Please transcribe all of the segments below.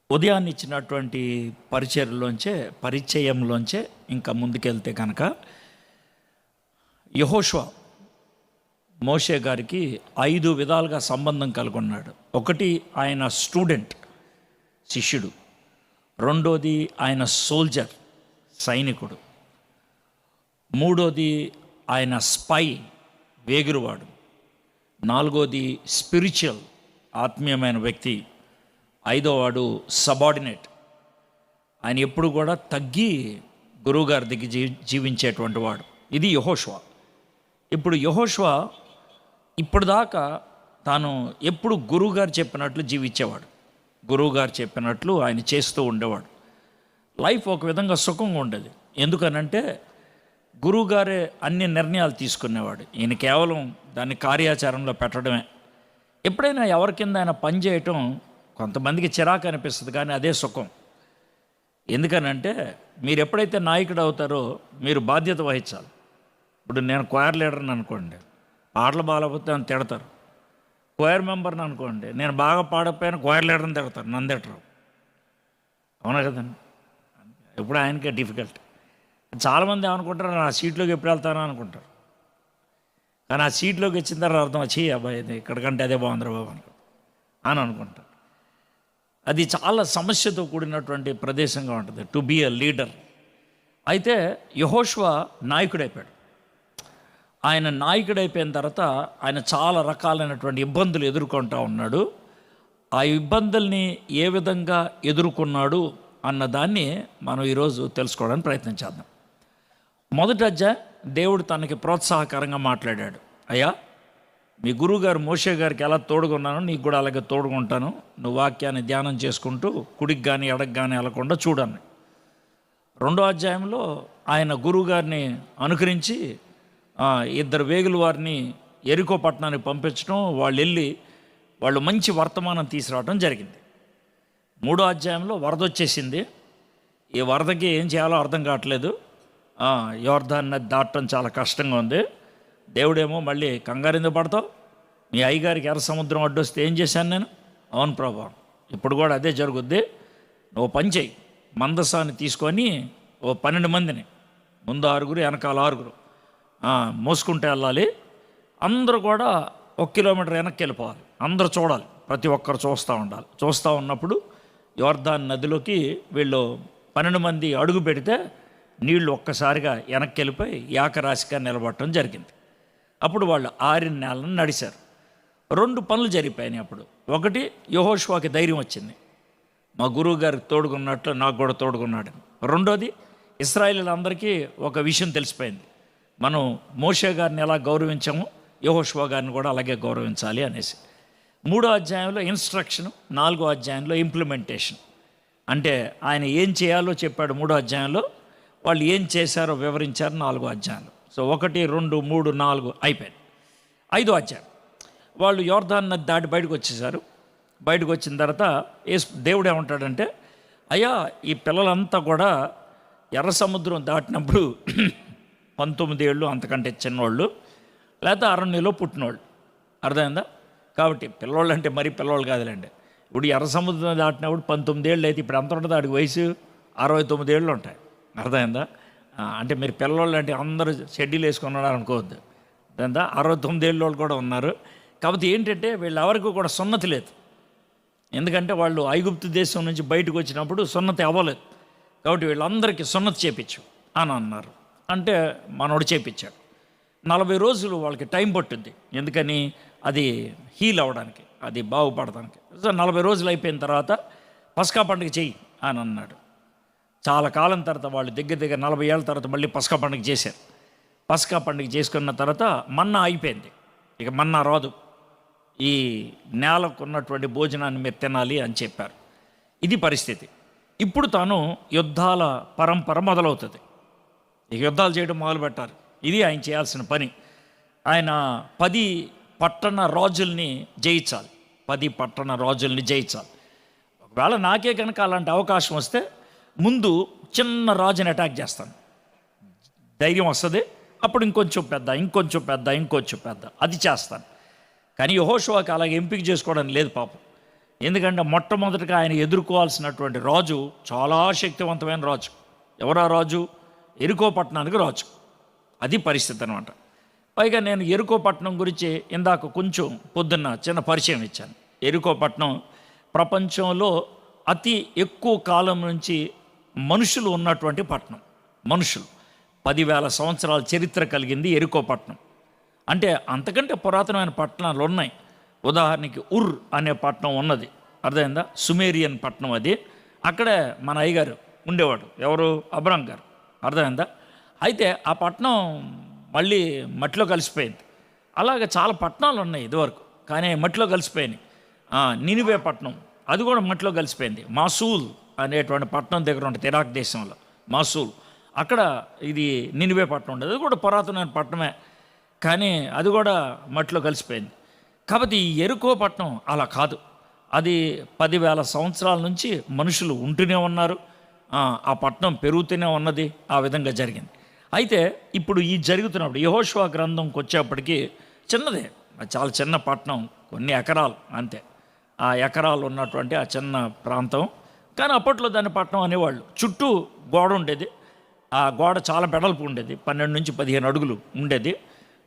ఉదయాన్ని ఇచ్చినటువంటి పరిచయంలోంచే ఇంకా ముందుకెళ్తే కనుక యెహోషువ మోషే గారికి 5 విధాలుగా సంబంధం కలిగి ఉన్నాడు. ఒకటి, ఆయన స్టూడెంట్, శిష్యుడు. రెండోది, ఆయన సోల్జర్, సైనికుడు. మూడోది, ఆయన స్పై, వేగురువాడు. నాలుగోది, స్పిరిచువల్, ఆత్మీయమైన వ్యక్తి. ఐదోవాడు సబార్డినేట్, ఆయన ఎప్పుడు కూడా తగ్గి గురువుగారి దగ్గర జీవించేటువంటి వాడు. ఇది యెహోషువ. ఇప్పుడు యెహోషువ ఇప్పుడు దాకా తాను ఎప్పుడు గురువుగారు చెప్పినట్లు జీవించేవాడు, గురువుగారు చెప్పినట్లు ఆయన చేస్తూ ఉండేవాడు. లైఫ్ ఒక విధంగా సుఖంగా ఉండేది. ఎందుకనంటే గురువుగారే అన్ని నిర్ణయాలు తీసుకునేవాడు, ఈయన కేవలం దాన్ని కార్యాచరణలో పెట్టడమే. ఎప్పుడైనా ఎవరి కింద ఆయన పని చేయటం కొంతమందికి చిరాకు అనిపిస్తుంది, కానీ అదే సుఖం. ఎందుకనంటే మీరు ఎప్పుడైతే నాయకుడు అవుతారో మీరు బాధ్యత వహించాలి. ఇప్పుడు నేను క్వైర్ లీడర్ని అనుకోండి, పాటలు బాగాలేకపోతే నన్ను తిడతారు. క్వైర్ మెంబర్ని అనుకోండి, నేను బాగా పాడకపోయినా క్వైర్ లీడర్ని తిడతారు, నన్ను తిట్టరు. అవునా కదండి? ఎప్పుడు ఆయనకే డిఫికల్ట్. చాలామంది ఏమనుకుంటారు, నా సీట్లోకి ఎప్పుడు వెళ్తానో అనుకుంటారు. కానీ ఆ సీట్లోకి వచ్చిన తర్వాత అర్థం వచ్చి అబ్బాయి ఇక్కడికంటే అదే బాగుందిరా బాబు అని అనుకుంటారు. అది చాలా సమస్యతో కూడినటువంటి ప్రదేశంగా ఉంటుంది టు బీ ఎ లీడర్. అయితే యెహోషువ నాయకుడైపోయాడు. ఆయన నాయకుడైపోయిన తర్వాత ఆయన చాలా రకాలైనటువంటి ఇబ్బందులు ఎదుర్కొంటూ ఉన్నాడు. ఆ ఇబ్బందుల్ని ఏ విధంగా ఎదుర్కొన్నాడు అన్నదాన్ని మనం ఈరోజు తెలుసుకోవడానికి ప్రయత్నం చేద్దాం. మొదటి అధ్యాయం దేవుడు తనకి ప్రోత్సాహకరంగా మాట్లాడాడు. అయ్యా, మీ గురువుగారు మోషే గారికి ఎలా తోడుగున్నానో నీకు కూడా అలాగే తోడుకుంటాను. నువ్వు వాక్యాన్ని ధ్యానం చేసుకుంటూ కుడికి కానీ ఎడకి కానీ వెళ్ళకుండా చూడను. 2వ అధ్యాయంలో ఆయన గురువుగారిని అనుకరించి 2 వేగుల వారిని ఎరికో పట్టణానికి పంపించడం, వాళ్ళు మంచి వర్తమానం తీసుకురావడం జరిగింది. 3వ అధ్యాయంలో వరద వచ్చేసింది. ఈ వరదకి ఏం చేయాలో అర్థం కావట్లేదు. యోర్దాన్ నది దాటడం చాలా కష్టంగా ఉంది. దేవుడేమో మళ్ళీ కంగారు ఎందుకు పడతావు, మీ అయ్యగారికి ఎర్ర సముద్రం అడ్డొస్తే ఏం చేశాను నేను? అవును ప్రభా, ఇప్పుడు కూడా అదే జరుగుద్ది. నువ్వు పని చేయి, మందసాన్ని తీసుకొని 12 మందిని, ముందు 6 వెనకాల 6 మోసుకుంటూ వెళ్ళాలి. అందరూ కూడా 1 కిలోమీటర్ వెనక్కి వెళ్ళిపోవాలి. అందరూ చూడాలి, ప్రతి ఒక్కరు చూస్తూ ఉండాలి. చూస్తూ ఉన్నప్పుడు యోర్దాన్ నదిలోకి వీళ్ళు 12 మంది అడుగు పెడితే నీళ్లు ఒక్కసారిగా వెనక్కి వెళ్ళిపోయి ఏకరాశిగా నిలబడటం జరిగింది. అప్పుడు వాళ్ళు ఆరిన నేలను నడిచారు. 2 పనులు జరిగిపోయినాయి అప్పుడు. ఒకటి, యెహోషువకి ధైర్యం వచ్చింది, మా గురువు గారికి తోడుకున్నట్లు నాకు కూడా తోడుకున్నాడు. రెండోది, ఇశ్రాయేలీయులందరికీ ఒక విషయం తెలిసిపోయింది, మనం మోషే గారిని ఎలా గౌరవించామో యెహోషువ గారిని కూడా అలాగే గౌరవించాలి అనేసి. 3వ అధ్యాయంలో ఇన్స్ట్రక్షన్, 4వ అధ్యాయంలో ఇంప్లిమెంటేషన్. అంటే ఆయన ఏం చేయాలో చెప్పాడు 3వ అధ్యాయంలో, వాళ్ళు ఏం చేశారో వివరించారు 4వ అధ్యాయంలో. సో 1, 2, 3, 4 అయిపోయింది. 5వ అధ్యాయం వాళ్ళు యోర్దాన్ నది దాటి బయటకు వచ్చేసారు. బయటకు వచ్చిన తర్వాత దేవుడు ఏమంటాడంటే, అయ్యా, ఈ పిల్లలంతా కూడా ఎర్ర సముద్రం దాటినప్పుడు 19 ఏళ్ళు అంతకంటే చిన్నవాళ్ళు, లేకపోతే అరణ్యలో పుట్టినవాళ్ళు. అర్థమైందా? కాబట్టి పిల్లోళ్ళు అంటే మరీ పిల్లోళ్ళు కాదులేండి. ఇప్పుడు ఎర్ర సముద్రం దాటినప్పుడు 19 ఏళ్ళు అయితే ఇప్పుడు ఎంత ఉంటుంది? ఆడికి వయసు 69 ఏళ్ళు ఉంటాయి. అర్థమైందా? అంటే మీరు పిల్లోళ్ళు అంటే అందరూ షెడ్యూల్ వేసుకున్నారు అనుకోవద్దు. అర్థమైందా? 69 ఏళ్ళ వాళ్ళు కూడా ఉన్నారు. కాబట్టి ఏంటంటే వీళ్ళెవరికి కూడా సున్నతి లేదు. ఎందుకంటే వాళ్ళు ఐగుప్తు దేశం నుంచి బయటకు వచ్చినప్పుడు సున్నతి అవ్వలేదు. కాబట్టి వీళ్ళందరికీ సున్నతి చేపించు అని అన్నారు. అంటే మనోడు చేపించాడు. 40 రోజులు వాళ్ళకి టైం పట్టుద్ది. ఎందుకని? అది హీల్ అవ్వడానికి, అది బాగుపడడానికి. సో 40 రోజులు అయిపోయిన తర్వాత పస్కా పండుగ చెయ్యి అని అన్నాడు. చాలా కాలం తర్వాత వాళ్ళు దగ్గర 40 ఏళ్ళ తర్వాత మళ్ళీ పస్కా పండుగ చేశారు. పస్కా పండుగ చేసుకున్న తర్వాత మన్నా అయిపోయింది. ఇక మన్నా రాదు, ఈ నేలకు ఉన్నటువంటి భోజనాన్ని మీరు తినాలి అని చెప్పారు. ఇది పరిస్థితి. ఇప్పుడు తాను యుద్ధాల పరంపర మొదలవుతుంది. ఇక యుద్ధాలు చేయడం మొదలు పెట్టారు. ఇది ఆయన చేయాల్సిన పని. ఆయన 10 పట్టణ రాజుల్ని జయించాలి. 10 పట్టణ రాజుల్ని జయించాలి. ఒకవేళ నాకే కనుక అలాంటి అవకాశం వస్తే ముందు చిన్న రాజుని అటాక్ చేస్తాను, ధైర్యం వస్తుంది. అప్పుడు ఇంకొంచెం పెద్ద అది చేస్తాను. కానీ యెహోషువకి అలాగే ఎంపిక చేసుకోవడం లేదు పాపం. ఎందుకంటే మొట్టమొదటిగా ఆయన ఎదుర్కోవాల్సినటువంటి రాజు చాలా శక్తివంతమైన రాజు. ఎవరా రాజు? ఎరికో పట్టణానికి రాజు. అది పరిస్థితి అనమాట. పైగా నేను ఎరికో పట్టణం గురించి ఇందాక కొంచెం పొద్దున్న చిన్న పరిచయం ఇచ్చాను. ఎరికో పట్టణం ప్రపంచంలో అతి ఎక్కువ కాలం నుంచి మనుషులు ఉన్నటువంటి పట్టణం. మనుషులు 10,000 సంవత్సరాల చరిత్ర కలిగింది ఎరికో పట్టణం. అంటే అంతకంటే పురాతనమైన పట్టణాలు ఉన్నాయి. ఉదాహరణకి ఉర్ అనే పట్టణం ఉన్నది, అర్థమైందా? సుమేరియన్ పట్టణం అది. అక్కడే మన అయ్యగారు ఉండేవాడు, ఎవరు? అబ్రాం గారు, అర్థమైందా? అయితే ఆ పట్టణం మళ్ళీ మట్టిలో కలిసిపోయింది. అలాగే చాలా పట్టణాలు ఉన్నాయి ఇదివరకు, కానీ మట్టిలో కలిసిపోయినాయి. నినివే పట్టణం అది కూడా మట్టిలో కలిసిపోయింది. మాసూల్ అనేటువంటి పట్టణం దగ్గర ఉంటుంది ఇరాక్ దేశంలో, మాసూల్. అక్కడ ఇది నినివే పట్టణం ఉండేది, అది కూడా పురాతనమైన పట్టణమే, కానీ అది కూడా మట్టిలో కలిసిపోయింది. కాబట్టి ఈ ఎరికో పట్టణం అలా కాదు. అది 10,000 సంవత్సరాల నుంచి మనుషులు ఉంటూనే ఉన్నారు. ఆ పట్టణం పెరుగుతూనే ఉన్నది. ఆ విధంగా జరిగింది. అయితే ఇప్పుడు ఈ జరుగుతున్నప్పుడు యెహోషువ గ్రంథంకి వచ్చేప్పటికీ చిన్నదే, చాలా చిన్న పట్టణం, కొన్ని ఎకరాలు అంతే. ఆ ఎకరాలు ఉన్నటువంటి ఆ చిన్న ప్రాంతం, కానీ అప్పట్లో దాన్ని పట్టణం అనేవాళ్ళు. చుట్టూ గోడ ఉండేది. ఆ గోడ చాలా వెడల్పు ఉండేది, 12 నుంచి 15 అడుగులు ఉండేది.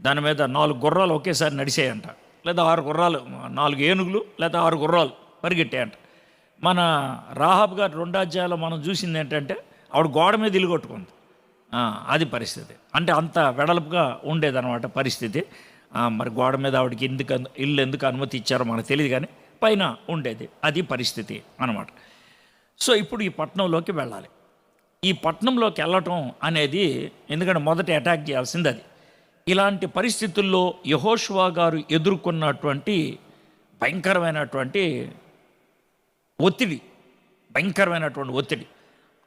దాని మీద 4 గుర్రాలు ఒకేసారి నడిచాయంట, లేదా 6 గుర్రాలు, 4 ఏనుగులు లేదా 6 గుర్రాలు పరిగెట్టాయంట. మన రాహాబ్ గారు 2 అధ్యాయాలు మనం చూసింది ఏంటంటే ఆవిడ గోడ మీద ఇల్లు కొట్టుకుంది. అది పరిస్థితి. అంటే అంత వెడల్పుగా ఉండేదన్నమాట పరిస్థితి. మరి గోడ మీద ఆవిడకి ఇల్లు ఎందుకు అనుమతి ఇచ్చారో మనకు తెలియదు, కానీ పైన ఉండేది. అది పరిస్థితి అన్నమాట. సో ఇప్పుడు ఈ పట్టణంలోకి వెళ్ళాలి. ఈ పట్టణంలోకి వెళ్ళటం అనేది, ఎందుకంటే మొదట అటాక్ చేయాల్సింది అది. ఇలాంటి పరిస్థితుల్లో యెహోషువ గారు ఎదుర్కొన్నటువంటి భయంకరమైనటువంటి ఒత్తిడి,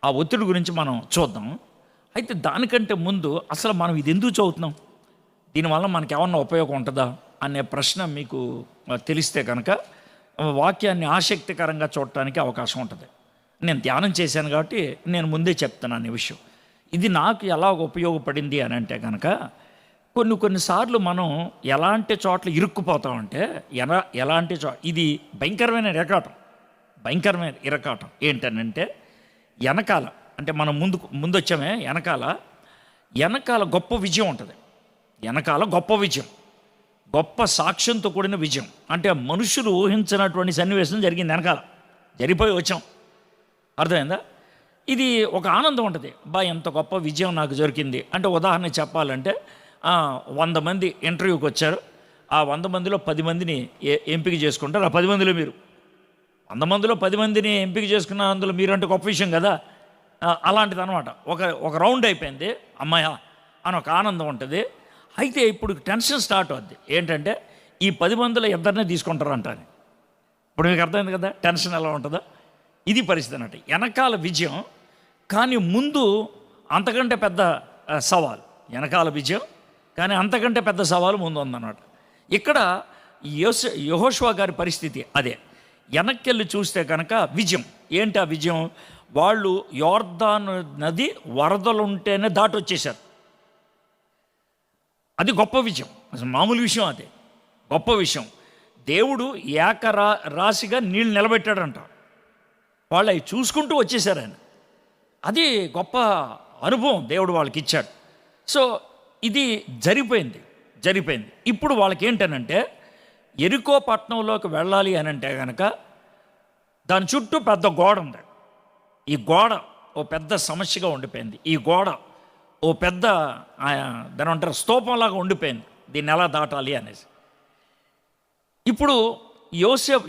ఆ ఒత్తిడి గురించి మనం చూద్దాం. అయితే దానికంటే ముందు అసలు మనం ఇది ఎందుకు చదువుతున్నాం, దీనివల్ల మనకి ఏమన్నా ఉపయోగం ఉంటుందా అనే ప్రశ్న మీకు తెలిస్తే కనుక వాక్యాన్ని ఆసక్తికరంగా చూడటానికి అవకాశం ఉంటుంది. నేను ధ్యానం చేశాను కాబట్టి నేను ముందే చెప్తున్నాను ఈ విషయం. ఇది నాకు ఎలా ఉపయోగపడింది అని అంటే కనుక, కొన్నిసార్లు మనం ఎలాంటి చోట్ల ఇరుక్కుపోతామంటే, ఎలాంటి ఇది భయంకరమైన ఇరకాటం ఏంటనంటే, వెనకాల అంటే మనం ముందొచ్చామే, వెనకాల గొప్ప విజయం ఉంటుంది. వెనకాల గొప్ప విజయం, గొప్ప సాక్ష్యంతో కూడిన విజయం. అంటే మనుషులు ఊహించినటువంటి సన్నివేశం జరిగింది, వెనకాల జరిగిపోయి వచ్చాం, అర్థమైందా? ఇది ఒక ఆనందం ఉంటుంది. ఎంత గొప్ప విజయం నాకు దొరికింది అంటే, ఉదాహరణ చెప్పాలంటే 100 మంది ఇంటర్వ్యూకి వచ్చారు. ఆ 100 మందిలో 10 మందిని ఎంపిక చేసుకుంటారు. ఆ 10 మందిలో మీరు 100 మందిలో 10 మందిని ఎంపిక చేసుకున్న అందులో మీరంటే గొప్ప విషయం కదా. అలాంటిది అనమాట. ఒక రౌండ్ అయిపోయింది, అమ్మాయ అని ఒక ఆనందం ఉంటుంది. అయితే ఇప్పుడు టెన్షన్ స్టార్ట్ అవుద్ది. ఏంటంటే ఈ 10 మందిలో ఇద్దరినే తీసుకుంటారు అంటారు. ఇప్పుడు మీకు అర్థమైంది కదా టెన్షన్ ఎలా ఉంటుందో. ఇది పరిస్థితి అన్నట్టు. వెనకాల విజయం, కానీ ముందు అంతకంటే పెద్ద సవాల్. వెనకాల విజయం, కానీ అంతకంటే పెద్ద సవాలు ముందు ఉందన్నమాట. ఇక్కడ యెహోషువ గారి పరిస్థితి అదే. వెనక్కెళ్ళి చూస్తే కనుక విజయం ఏంటి? ఆ విజయం, వాళ్ళు యోర్దాను నది వరదలుంటేనే దాటి వచ్చేశారు. అది గొప్ప విజయం, అసలు మామూలు విషయం. అదే గొప్ప విషయం. దేవుడు రాశిగా నీళ్ళు నిలబెట్టాడంట. వాళ్ళు అవి చూసుకుంటూ వచ్చేసారు ఆయన. అది గొప్ప అనుభవం దేవుడు వాళ్ళకి ఇచ్చాడు. సో ఇది జరిగిపోయింది. ఇప్పుడు వాళ్ళకి ఏంటనంటే, ఎరికో పట్టణంలోకి వెళ్ళాలి అని అంటే కనుక దాని చుట్టూ పెద్ద గోడ ఉంది. ఈ గోడ ఓ పెద్ద సమస్యగా ఉండిపోయింది. ఈ గోడ ఓ పెద్ద దాని అంటారు స్తూపంలాగా ఉండిపోయింది. దీన్ని ఎలా దాటాలి అనేసి. ఇప్పుడు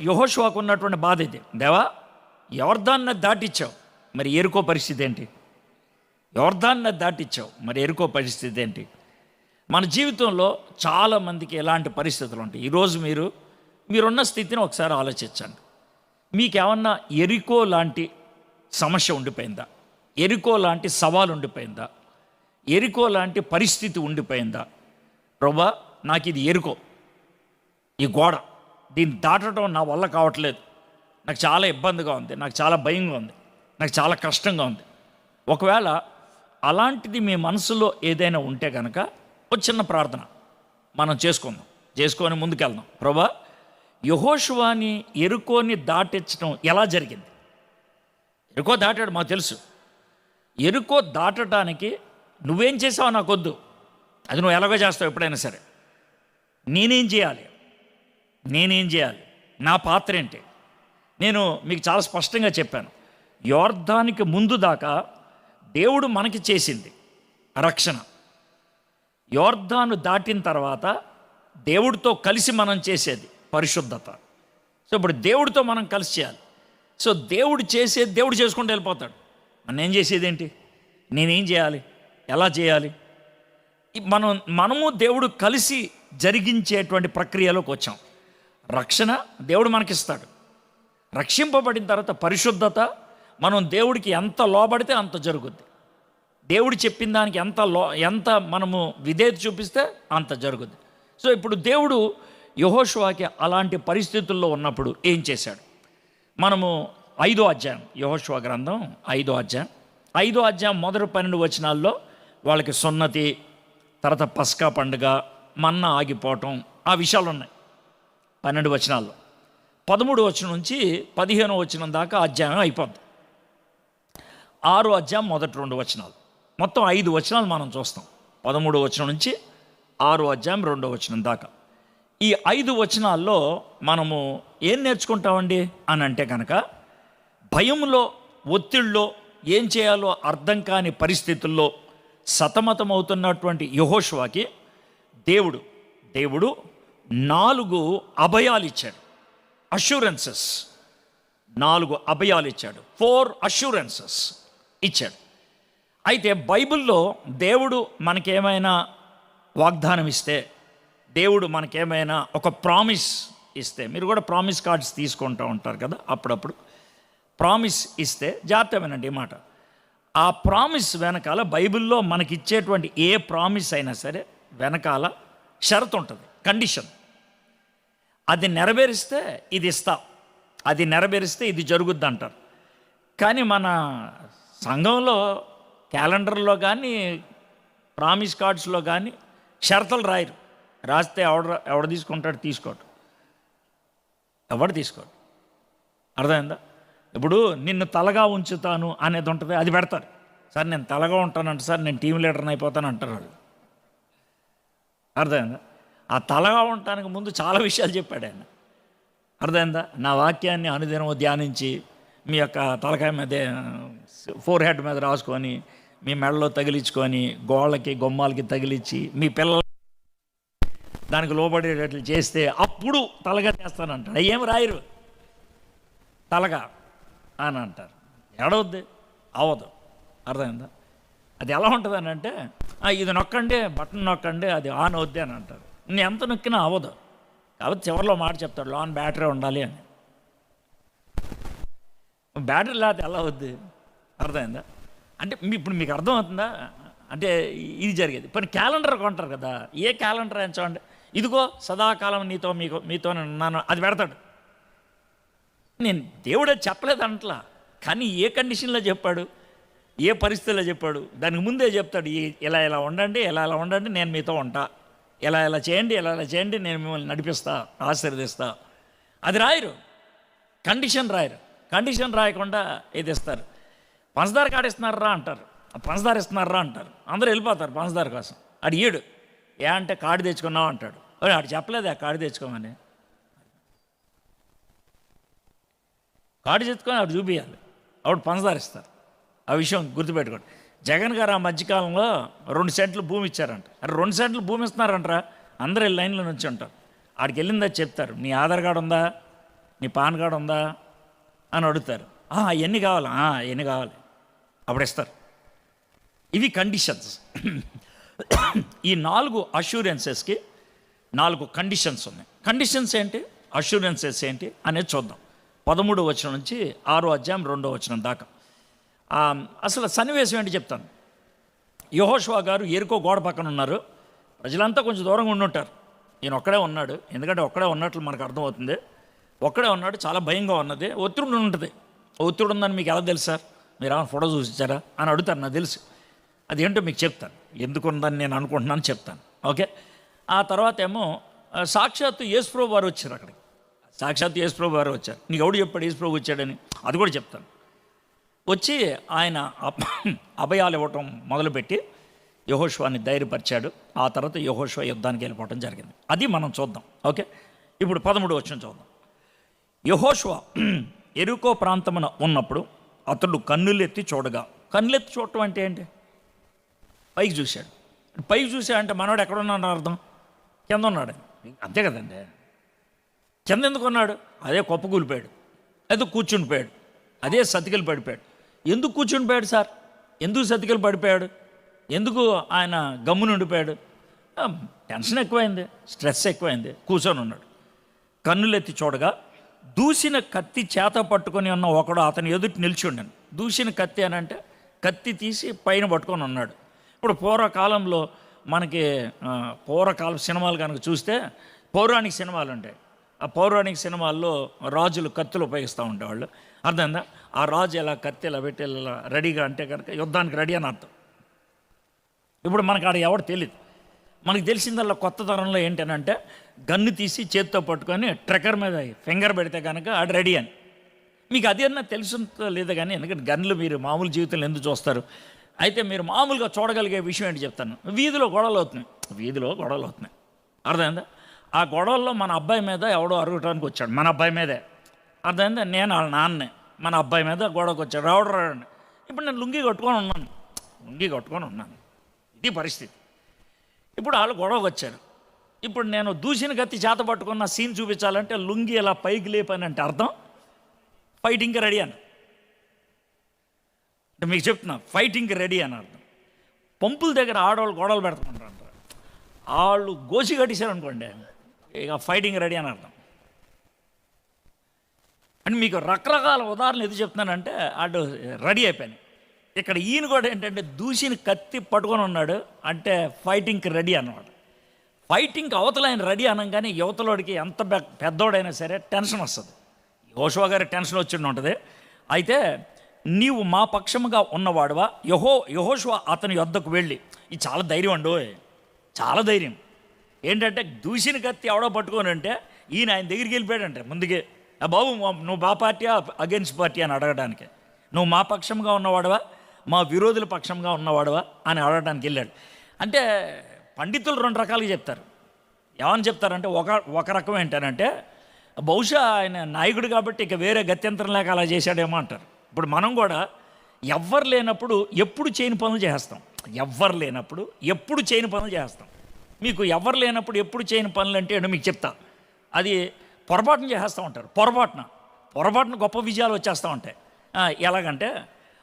యెహోషువకు ఉన్నటువంటి బాధ ఇది. దేవా, యోర్దాన్ని దాటిచ్చావు, మరి ఎరికో పరిస్థితి ఏంటి? యోర్దాన్ని దాటిచ్చావు, మరి ఎరికో పరిస్థితి ఏంటి? మన జీవితంలో చాలామందికి ఎలాంటి పరిస్థితులు ఉంటాయి. ఈరోజు మీరున్న స్థితిని ఒకసారి ఆలోచించండి. మీకేమన్నా ఎరికో లాంటి సమస్య ఉండిపోయిందా? ఎరికో లాంటి సవాలు ఉండిపోయిందా? ఎరికో లాంటి పరిస్థితి ఉండిపోయిందా? ప్రభువా, నాకు ఇది ఎరికో, ఈ గోడ, దీన్ని దాటడం నా వల్ల కావట్లేదు, నాకు చాలా ఇబ్బందిగా ఉంది, నాకు చాలా భయంగా ఉంది, నాకు చాలా కష్టంగా ఉంది. ఒకవేళ అలాంటిది మీ మనసులో ఏదైనా ఉంటే కనుక ఒక చిన్న ప్రార్థన మనం చేసుకుందాం, చేసుకొని ముందుకెళ్దాం. ప్రభువా, యెహోషువని యెరికోని దాటించడం ఎలా జరిగింది? యెరికో దాటాడు, మాకు తెలుసు. యెరికో దాటడానికి నువ్వేం చేసావో నాకొద్దు, అది నువ్వు ఎలాగో చేస్తావు ఎప్పుడైనా సరే. నేనేం చేయాలి, నా పాత్ర ఏంటి? నేను మీకు చాలా స్పష్టంగా చెప్పాను. యోర్దానికి ముందు దాకా దేవుడు మనకి చేసింది రక్షణ. యోర్దాను దాటిన తర్వాత దేవుడితో కలిసి మనం చేసేది పరిశుద్ధత. సో ఇప్పుడు దేవుడితో మనం కలిసి చేయాలి. సో దేవుడు చేసేది దేవుడు చేసుకుంటూ వెళ్ళిపోతాడు. మనం ఏం చేసేది ఏంటి? నేనేం చేయాలి, ఎలా చేయాలి? మనము దేవుడు కలిసి జరిగించేటువంటి ప్రక్రియలోకి వచ్చాం. రక్షణ దేవుడు మనకిస్తాడు. రక్షింపబడిన తర్వాత పరిశుద్ధత, మనం దేవుడికి ఎంత లోబడితే అంత జరుగుద్ది. దేవుడు చెప్పిన దానికి ఎంత మనము విధేయత చూపిస్తే అంత జరుగుద్ది. సో ఇప్పుడు దేవుడు యెహోషువకి అలాంటి పరిస్థితుల్లో ఉన్నప్పుడు ఏం చేశాడు? మనము 5వ అధ్యాయం, యెహోషువ గ్రంథం 5వ అధ్యాయం మొదటి 12 వచనాల్లో వాళ్ళకి సున్నతి, తర్వాత పస్కా పండుగ, మన్నా ఆగిపోవటం, ఆ విషయాలు ఉన్నాయి 12 వచనాల్లో. 13 వచనం నుంచి 15 వచనం దాకా అధ్యాయం అయిపోద్ది. 6వ అధ్యాయం మొదటి 2 వచనాలు, మొత్తం 5 వచనాలు మనం చూస్తాం. 13 వచనం నుంచి 6వ అధ్యాయం 2వ వచనం దాకా. ఈ 5 వచనాల్లో మనము ఏం నేర్చుకుంటామండి అని అంటే కనుక, భయంలో, ఒత్తిడిలో, ఏం చేయాలో అర్థం కాని పరిస్థితుల్లో సతమతమవుతున్నటువంటి యెహోషువకి దేవుడు 4 అభయాలు ఇచ్చాడు. అష్యూరెన్సెస్, 4 అభయాలు ఇచ్చాడు. 4 అష్యూరెన్సెస్ ఇచ్చాడు. అయితే బైబిల్లో దేవుడు మనకేమైనా వాగ్దానం ఇస్తే, దేవుడు మనకేమైనా ఒక ప్రామిస్ ఇస్తే, మీరు కూడా ప్రామిస్ కార్డ్స్ తీసుకుంటూ ఉంటారు కదా అప్పుడప్పుడు. ప్రామిస్ ఇస్తే జాగ్రత్త వినండి ఈ మాట. ఆ ప్రామిస్ వెనకాల, బైబిల్లో మనకిచ్చేటువంటి ఏ ప్రామిస్ అయినా సరే వెనకాల షరతు ఉంటుంది, కండిషన్. అది నెరవేరిస్తే ఇది ఇస్తా, అది నెరవేరిస్తే ఇది జరుగుద్ది అంటారు. కానీ మన సంఘంలో క్యాలెండర్లో కానీ ప్రామిస్ కార్డ్స్లో కానీ షరతులు రాయరు. రాస్తే ఎవడు తీసుకుంటాడు? తీసుకోడు, ఎవడు తీసుకోడు. అర్థమైందా? ఇప్పుడు నిన్ను తలగా ఉంచుతాను అనేది ఉంటుంది, అది పెడతారు. సార్ నేను తలగా ఉంటానంటే, సార్ నేను టీం లీడర్ని అయిపోతాను అంటారు వాళ్ళు. అర్థమైందా? ఆ తలగా ఉండటానికి ముందు చాలా విషయాలు చెప్పాడు ఆయన. అర్థమైందా? నా వాక్యాన్ని అనుదినము ధ్యానించి, మీ యొక్క తలకాయ మీద, ఫోర్ హెడ్ మీద రాసుకొని, మీ మెడలో తగిలించుకొని, గోళ్ళకి గుమ్మాలకి తగిలించి, మీ పిల్లలు దానికి లోబడేటట్లు చేస్తే అప్పుడు తలగా చేస్తానంటాడు. ఏం రాయరు, తలగా అని అంటారు. ఏడవద్ది, అవదు. అర్థమైందా? అది ఎలా ఉంటుంది అని అంటే, ఇది నొక్కండి, బటన్ నొక్కండి, అది ఆన్ అవుద్ది అని అంటారు. నేను ఎంత నొక్కినా అవ్వదు. కాబట్టి చివరిలో మాట చెప్తాడు, లాన్ బ్యాటరీ ఉండాలి అని. బ్యాటరీ లేకపోతే ఎలా అవుద్ది? అర్థమైందా? అంటే ఇప్పుడు మీకు అర్థమవుతుందా? అంటే ఇది జరిగేది. పని క్యాలెండర్ కొంటారు కదా, ఏ క్యాలెండర్ అని చూడండి, ఇదిగో సదాకాలం మీతో ఉన్నాను, అది పెడతాడు. నేను దేవుడే చెప్పలేదు అంటలా, కానీ ఏ కండిషన్లో చెప్పాడు, ఏ పరిస్థితిలో చెప్పాడు, దానికి ముందే చెప్తాడు. ఇలా ఉండండి, ఇలా ఉండండి, నేను మీతో ఉంటా, ఇలా చేయండి, నేను మిమ్మల్ని నడిపిస్తా, ఆశీర్వదిస్తా. అది రాయరు, కండిషన్ రాయరు. కండిషన్ రాయకుండా ఇది ఇస్తారు. పంచదార కాడ ఇస్తున్నారా అంటారు, పంచదార ఇస్తున్నారా అంటారు. అందరూ వెళ్ళిపోతారు పంచదార కోసం. ఆడు ఈడు ఏ అంటే కార్డు తెచ్చుకున్నావు అంటాడు. ఆడు చెప్పలేదు ఆ కార్డు తెచ్చుకోమని. కార్డు తెచ్చుకొని ఆవిడ చూపించాలి, ఆవిడ పంచదార ఇస్తారు. ఆ విషయం గుర్తుపెట్టుకోండి. జగన్ గారు ఆ మధ్యకాలంలో 2 సెంట్లు భూమి ఇచ్చారంట. 2 సెంట్లు భూమి ఇస్తున్నారంటారా, అందరూ లైన్లో నుంచి ఉంటారు. ఆడికి వెళ్ళిందా చెప్తారు, నీ ఆధార్ కార్డు ఉందా, నీ పాన్ కార్డు ఉందా అని అడుగుతారు. ఎన్ని కావాలి, ఎన్ని కావాలి, అప్పుడు ఇస్తారు. ఇవి కండిషన్స్. ఈ 4 అష్యూరెన్సెస్కి 4 కండిషన్స్ ఉన్నాయి. కండిషన్స్ ఏంటి, అష్యూరెన్సెస్ ఏంటి అనేది చూద్దాం. 13వ వచనం నుంచి 6వ అధ్యాయం 2వ వచనం దాకా. అసలు సన్నివేశం ఏంటి చెప్తాను. యెహోషువ గారు యెరికో గోడ పక్కన ఉన్నారు. ప్రజలంతా కొంచెం దూరంగా ఉండుంటారు. ఈయన ఒక్కడే ఉన్నాడు. ఎందుకంటే ఒక్కడే ఉన్నట్లు మనకు అర్థమవుతుంది. ఒక్కడే ఉన్నాడు, చాలా భయంగా ఉన్నది, ఒత్తిడి ఉంటుంది. ఒత్తిడి ఉందని మీకు ఎలా తెలుసు సార్, మీరు ఏమైనా ఫోటో చూసిచ్చారా అని అడుగుతారు. నాకు తెలుసు, అదేంటో మీకు చెప్తాను, ఎందుకు ఉందని నేను అనుకుంటున్నాను చెప్తాను. ఓకే. ఆ తర్వాత ఏమో సాక్షాత్తు యేసుప్రభువు వారు వచ్చారు అక్కడికి. సాక్షాత్ యేసుప్రభు వారు వచ్చారు. నీకు ఎవడు చెప్పాడు యేసుప్రభు వచ్చాడని? అది కూడా చెప్తాను. వచ్చి ఆయన అభయాలు ఇవ్వటం మొదలుపెట్టి యెహోషువని ధైర్యపరిచాడు. ఆ తర్వాత యెహోషువ యుద్ధానికి వెళ్ళిపోవటం జరిగింది. అది మనం చూద్దాం. ఓకే, ఇప్పుడు 13 వచనం చూద్దాం. యెహోషువ యెరికో ప్రాంతమున ఉన్నప్పుడు అతడు కన్నులెత్తి చూడగా. కన్నులెత్తి చూడటం అంటే ఏంటి? పైకి చూశాడు. పైకి చూశాడంటే మనవాడు ఎక్కడ ఉన్నాడు అర్థం? కింద ఉన్నాడు, అంతే కదండి. కింద ఎందుకు ఉన్నాడు? అదే కొప్ప కూలిపోయాడు, అదే కూర్చుని పోయాడు, అదే సతికిలు పడిపోయాడు. ఎందుకు కూర్చుని పోయాడు సార్? ఎందుకు సతికిలు పడిపోయాడు? ఎందుకు ఆయన గమ్మున ఉండిపోయాడు? టెన్షన్ ఎక్కువైంది, స్ట్రెస్ ఎక్కువైంది, కూర్చొని ఉన్నాడు. కన్నులెత్తి చూడగా దూసిన కత్తి చేత పట్టుకొని ఉన్న ఒకడు అతని ఎదుటి నిలిచి ఉండాను. దూసిన కత్తి అని అంటే కత్తి తీసి పైన పట్టుకొని ఉన్నాడు. ఇప్పుడు పూర్వకాలంలో మనకి పూర్వకాలం సినిమాలు కనుక చూస్తే పౌరాణిక సినిమాలు ఉంటాయి. ఆ పౌరాణిక సినిమాల్లో రాజులు కత్తులు ఉపయోగిస్తూ ఉండేవాళ్ళు. అర్థమైందా? ఆ రాజు ఇలా కత్తి ఇలా పెట్టి ఇలా రెడీగా అంటే కనుక యుద్ధానికి రెడీ అని అర్థం. ఇప్పుడు మనకు ఆడ ఎవడు తెలియదు. మనకు తెలిసిందల్లా కొత్త తరంలో ఏంటనంటే గన్ను తీసి చేతితో పట్టుకొని ట్రెక్కర్ మీద ఫింగర్ పెడితే కనుక ఆడు రెడీ అని. మీకు అది అన్నా తెలుసుందో లేదో కానీ, ఎందుకంటే గన్నులు మీరు మామూలు జీవితంలో ఎందుకు చూస్తారు? అయితే మీరు మామూలుగా చూడగలిగే విషయం ఏంటి చెప్తాను. వీధిలో గొడవలు అవుతున్నాయి. అర్థమైందా? ఆ గొడవల్లో మన అబ్బాయి మీద ఎవడో అరగటానికి వచ్చాడు, మన అబ్బాయి మీదే. అర్థమైందా? నేను వాళ్ళ నాన్నే, మన అబ్బాయి మీద గొడవకు వచ్చాడు. రావడండి. ఇప్పుడు నేను లుంగి కట్టుకొని ఉన్నాను. ఇది పరిస్థితి. ఇప్పుడు వాళ్ళు గొడవకు వచ్చారు. ఇప్పుడు నేను దూసిన కత్తి చేత పట్టుకున్న సీన్ చూపించాలంటే లుంగి ఇలా పైకి లేపని అంటే అర్థం ఫైటింగ్కి రెడీ అని. అంటే మీకు చెప్తున్నా, ఫైటింగ్కి రెడీ అని అర్థం. పంపుల దగ్గర ఆడవాళ్ళు గొడవలు పెడుతుంటారు. వాళ్ళు గోసి కట్టేశారు అనుకోండి, ఇక ఫైటింగ్ రెడీ అని అర్థం. అంటే మీకు రకరకాల ఉదాహరణలు ఎందుకు చెప్తున్నానంటే అటు రెడీ అయిపోయాను. ఇక్కడ ఈయన కూడా ఏంటంటే దూసిన కత్తి పట్టుకొని ఉన్నాడు అంటే ఫైటింగ్కి రెడీ అన్నమాట. ఫైటింగ్కి అవతల ఆయన రెడీ అనగానే యువతలోడికి ఎంత పెద్దోడైనా సరే టెన్షన్ వస్తుంది. యెహోషువ గారి టెన్షన్ వచ్చి ఉంటుంది. అయితే నీవు మా పక్షముగా ఉన్నవాడువా? యెహోషువ అతని యొద్దకు వెళ్ళి, ఇది చాలా ధైర్యం అండి, చాలా ధైర్యం. ఏంటంటే దూసిన కత్తి ఎవడో పట్టుకొని అంటే ఈయన ఆయన దగ్గరికి వెళ్ళిపోయాడంటే ముందుకే, బాబు నువ్వు మా పార్టీయా అగెన్స్ట్ పార్టీ అని అడగడానికి, నువ్వు మా పక్షంగా ఉన్నవాడువా మా విరోధుల పక్షంగా ఉన్నవాడువా అని అడగడానికి వెళ్ళాడు. అంటే పండితులు 2 రకాలుగా చెప్తారు. ఏమని చెప్తారంటే ఒక రకం ఏంటంటే బహుశా ఆయన నాయకుడు కాబట్టి ఇక వేరే గత్యంతరం లేక అలా చేశాడేమో అంటారు. ఇప్పుడు మనం కూడా ఎవ్వరు లేనప్పుడు ఎప్పుడు చేయని పనులు చేస్తాం. మీకు ఎవరు లేనప్పుడు ఎప్పుడు చేయని పనులు అంటే మీకు చెప్తా. అది పొరపాటున చేస్తూ ఉంటారు. పొరపాటున గొప్ప విజయాలు వచ్చేస్తూ ఉంటాయి. ఎలాగంటే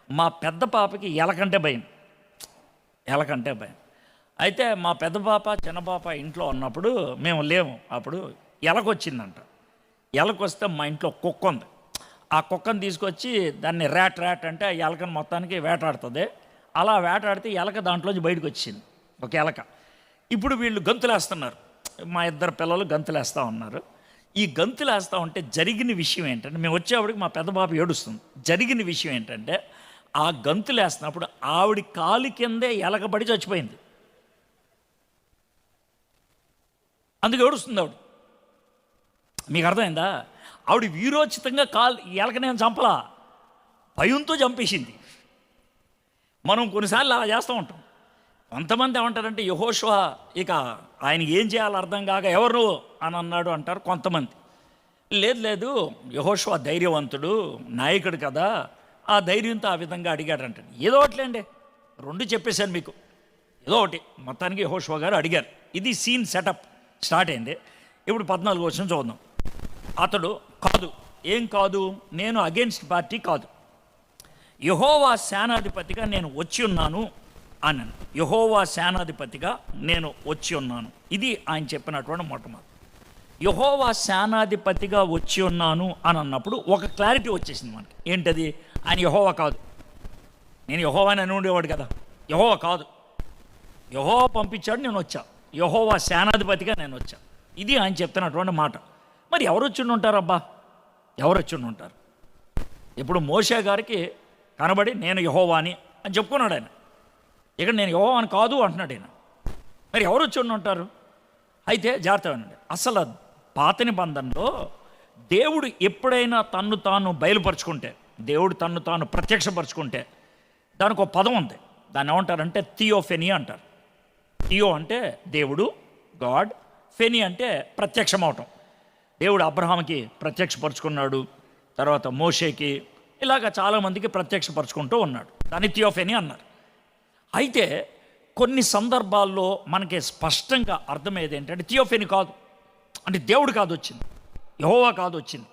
మా పెద్ద పాపకి ఎలకంటే భయం. అయితే మా పెద్ద పాప చిన్న పాప ఇంట్లో ఉన్నప్పుడు మేము లేము. అప్పుడు ఎలకొచ్చిందంట. ఎలకొస్తే మా ఇంట్లో కుక్క ఉంది. ఆ కుక్కను తీసుకొచ్చి దాన్ని ర్యాట్ అంటే ఆ ఎలకను మొత్తానికి వేటాడుతుంది. అలా వేటాడితే ఎలక దాంట్లోంచి బయటకు వచ్చింది, ఒక ఎలక. ఇప్పుడు వీళ్ళు గంతులేస్తున్నారు, మా 2 పిల్లలు గంతులేస్తూ ఉన్నారు. ఈ గంతులేస్తూ ఉంటే జరిగిన విషయం ఏంటంటే, మేము వచ్చేవాడికి మా పెద్ద పాప ఏడుస్తుంది. జరిగిన విషయం ఏంటంటే ఆ గంతులేస్తున్నప్పుడు ఆవిడ కాలు కిందే ఎలకబడి చచ్చిపోయింది. అందుకు ఏడుస్తుంది ఆవిడ. మీకు అర్థమైందా? ఆవిడ వీరోచితంగా ఎలకనేం చంపలా, భయంతో చంపేసింది. మనం కొన్నిసార్లు అలా చేస్తూ ఉంటాం. కొంతమంది ఏమంటారంటే యెహోషువ ఇక ఆయన ఏం చేయాలో అర్థం కాక ఎవరు అని అన్నాడు అంటారు కొంతమంది. లేదు యెహోషువ ధైర్యవంతుడు, నాయకుడు కదా, ఆ ధైర్యంతో ఆ విధంగా అడిగాడంట. ఏదో ఒకటిలేండి, 2 చెప్పేశాను మీకు. ఏదో ఒకటి మొత్తానికి యెహోషువ గారు అడిగారు. ఇది సీన్ సెటప్ స్టార్ట్ అయింది. ఇప్పుడు 14 వచనం చూద్దాం. అతడు ఏం కాదు, నేను అగెన్స్ట్ పార్టీ కాదు, యెహోవా సేనాధిపతిగా నేను వచ్చి ఉన్నాను అన్నాను. యెహోవా సేనాధిపతిగా నేను వచ్చి ఉన్నాను. ఇది ఆయన చెప్పినటువంటి మొట్టమొదటి. యెహోవా సేనాధిపతిగా వచ్చి ఉన్నాను అని అన్నప్పుడు ఒక క్లారిటీ వచ్చేసింది మనకి. ఏంటది? ఆయన యెహోవా కాదు. నేను యెహోవాని అని ఉండేవాడు కదా, యెహోవా కాదు. యెహోవా పంపించాడు, నేను వచ్చా. యెహోవా సేనాధిపతిగా నేను వచ్చా. ఇది ఆయన చెప్తున్నటువంటి మాట. మరి ఎవరు వచ్చి ఉంటారబ్బా? ఇప్పుడు మోషే గారికి కనబడి నేను యెహోవాని అని చెప్పుకున్నాడు ఆయన. ఇక్కడ నేను యెహోవాని కాదు అంటున్నాడు ఆయన. మరి ఎవరు వచ్చి ఉంటారు? అయితే జాగ్రత్తగా వినండి. అసలు పాత నిబంధనలో దేవుడు ఎప్పుడైనా తన్ను తాను బయలుపరుచుకుంటే, దేవుడు తన్ను తాను ప్రత్యక్షపరుచుకుంటే దానికి ఒక పదం ఉంది. దాన్ని ఏమంటారంటే థియోఫెనీ అంటారు. థియో అంటే దేవుడు, గాడ్. ఫెనీ అంటే ప్రత్యక్షం అవటం. దేవుడు అబ్రహాంకి ప్రత్యక్షపరుచుకున్నాడు, తర్వాత మోషేకి, ఇలాగ చాలామందికి ప్రత్యక్షపరుచుకుంటూ ఉన్నాడు. దాన్ని థియోఫెనీ అన్నారు. అయితే కొన్ని సందర్భాల్లో మనకి స్పష్టంగా అర్థమయ్యేది ఏంటంటే థియోఫెనీ కాదు, అంటే దేవుడు కాదు వచ్చింది, యెహోవా కాదు వచ్చింది.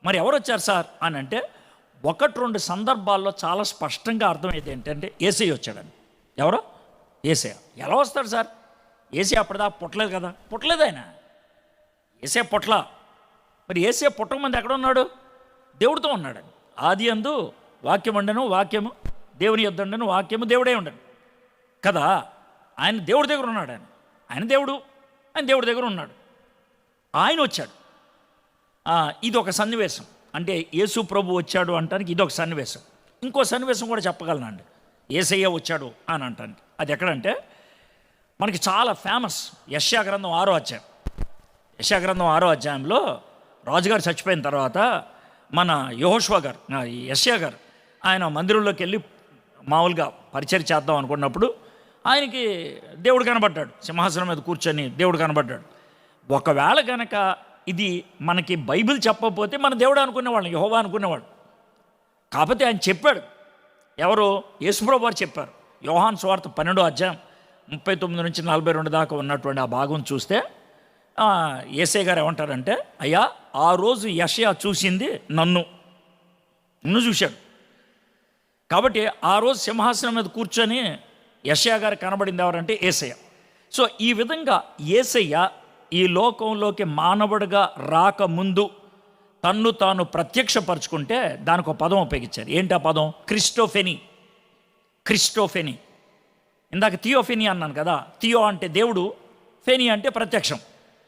మరి ఎవరు వచ్చారు సార్ అని అంటే 1-2 సందర్భాల్లో చాలా స్పష్టంగా అర్థమయ్యేది ఏంటంటే యేసయ్య వచ్చాడని. ఎవరో యేసయ్య. ఎలా వస్తాడు సార్? యేసయ్య అప్పటిదాకా పుట్టలేదు కదా. పుట్టలేదు ఆయన. యేసయ్య పుట్ల. మరి యేసయ్య పుట్టక ముందు ఎక్కడ ఉన్నాడు? దేవుడితో ఉన్నాడు. ఆది యందు వాక్యం ఉండను, వాక్యము దేవుని యొద్ద ఉండను, వాక్యము దేవుడే ఉండను కదా. ఆయన దేవుడి దగ్గర ఉన్నాడు. ఆయన దేవుడు, ఆయన దేవుడి దగ్గర ఉన్నాడు. ఆయన వచ్చాడు. ఇది ఒక సన్నివేశం. అంటే యేసు ప్రభు వచ్చాడు అంటానికి ఇది ఒక సన్నివేశం. ఇంకో సన్నివేశం కూడా చెప్పగలనండి, యేసయ్య వచ్చాడు అని అంటానికి. అది ఎక్కడంటే మనకి చాలా ఫేమస్, యెషయా గ్రంథం 6వ అధ్యాయం. యెషయా గ్రంథం 6వ అధ్యాయంలో రాజుగారు చచ్చిపోయిన తర్వాత మన యెహోషువ గారు, యెషయా గారు, ఆయన మందిరంలోకి వెళ్ళి మామూలుగా పరిచర్య చేద్దాం అనుకున్నప్పుడు ఆయనకి దేవుడు కనబడ్డాడు. సింహాసనం మీద కూర్చొని దేవుడు కనబడ్డాడు. ఒకవేళ కనుక ఇది మనకి బైబిల్ చెప్పకపోతే మన దేవుడు అనుకునేవాళ్ళం, యెహోవా అనుకునేవాడు. కాకపోతే ఆయన చెప్పాడు. ఎవరు? యేసుప్రభు వారు చెప్పారు. యోహాను సువార్త 12వ అధ్యాయం 39 నుంచి 42 దాకా ఉన్నటువంటి ఆ భాగం చూస్తే యేసయ్య గారు ఏమంటారంటే, అయ్యా ఆ రోజు యెషయా చూసింది నన్ను చూశాడు. కాబట్టి ఆ రోజు సింహాసనం మీద కూర్చొని యెషయా గారు కనబడింది ఎవరంటే యేసయ్య. సో ఈ విధంగా యేసయ్య ఈ లోకంలోకి మానవుడిగా రాకముందు తన్ను తాను ప్రత్యక్షపరుచుకుంటే దానికి ఒక పదం ఉపయోగించారు. ఏంటి ఆ పదం? క్రిస్టోఫెనీ. క్రిస్టోఫెనీ. ఇందాక థియోఫెనీ అన్నాను కదా. థియో అంటే దేవుడు, ఫెనీ అంటే ప్రత్యక్షం.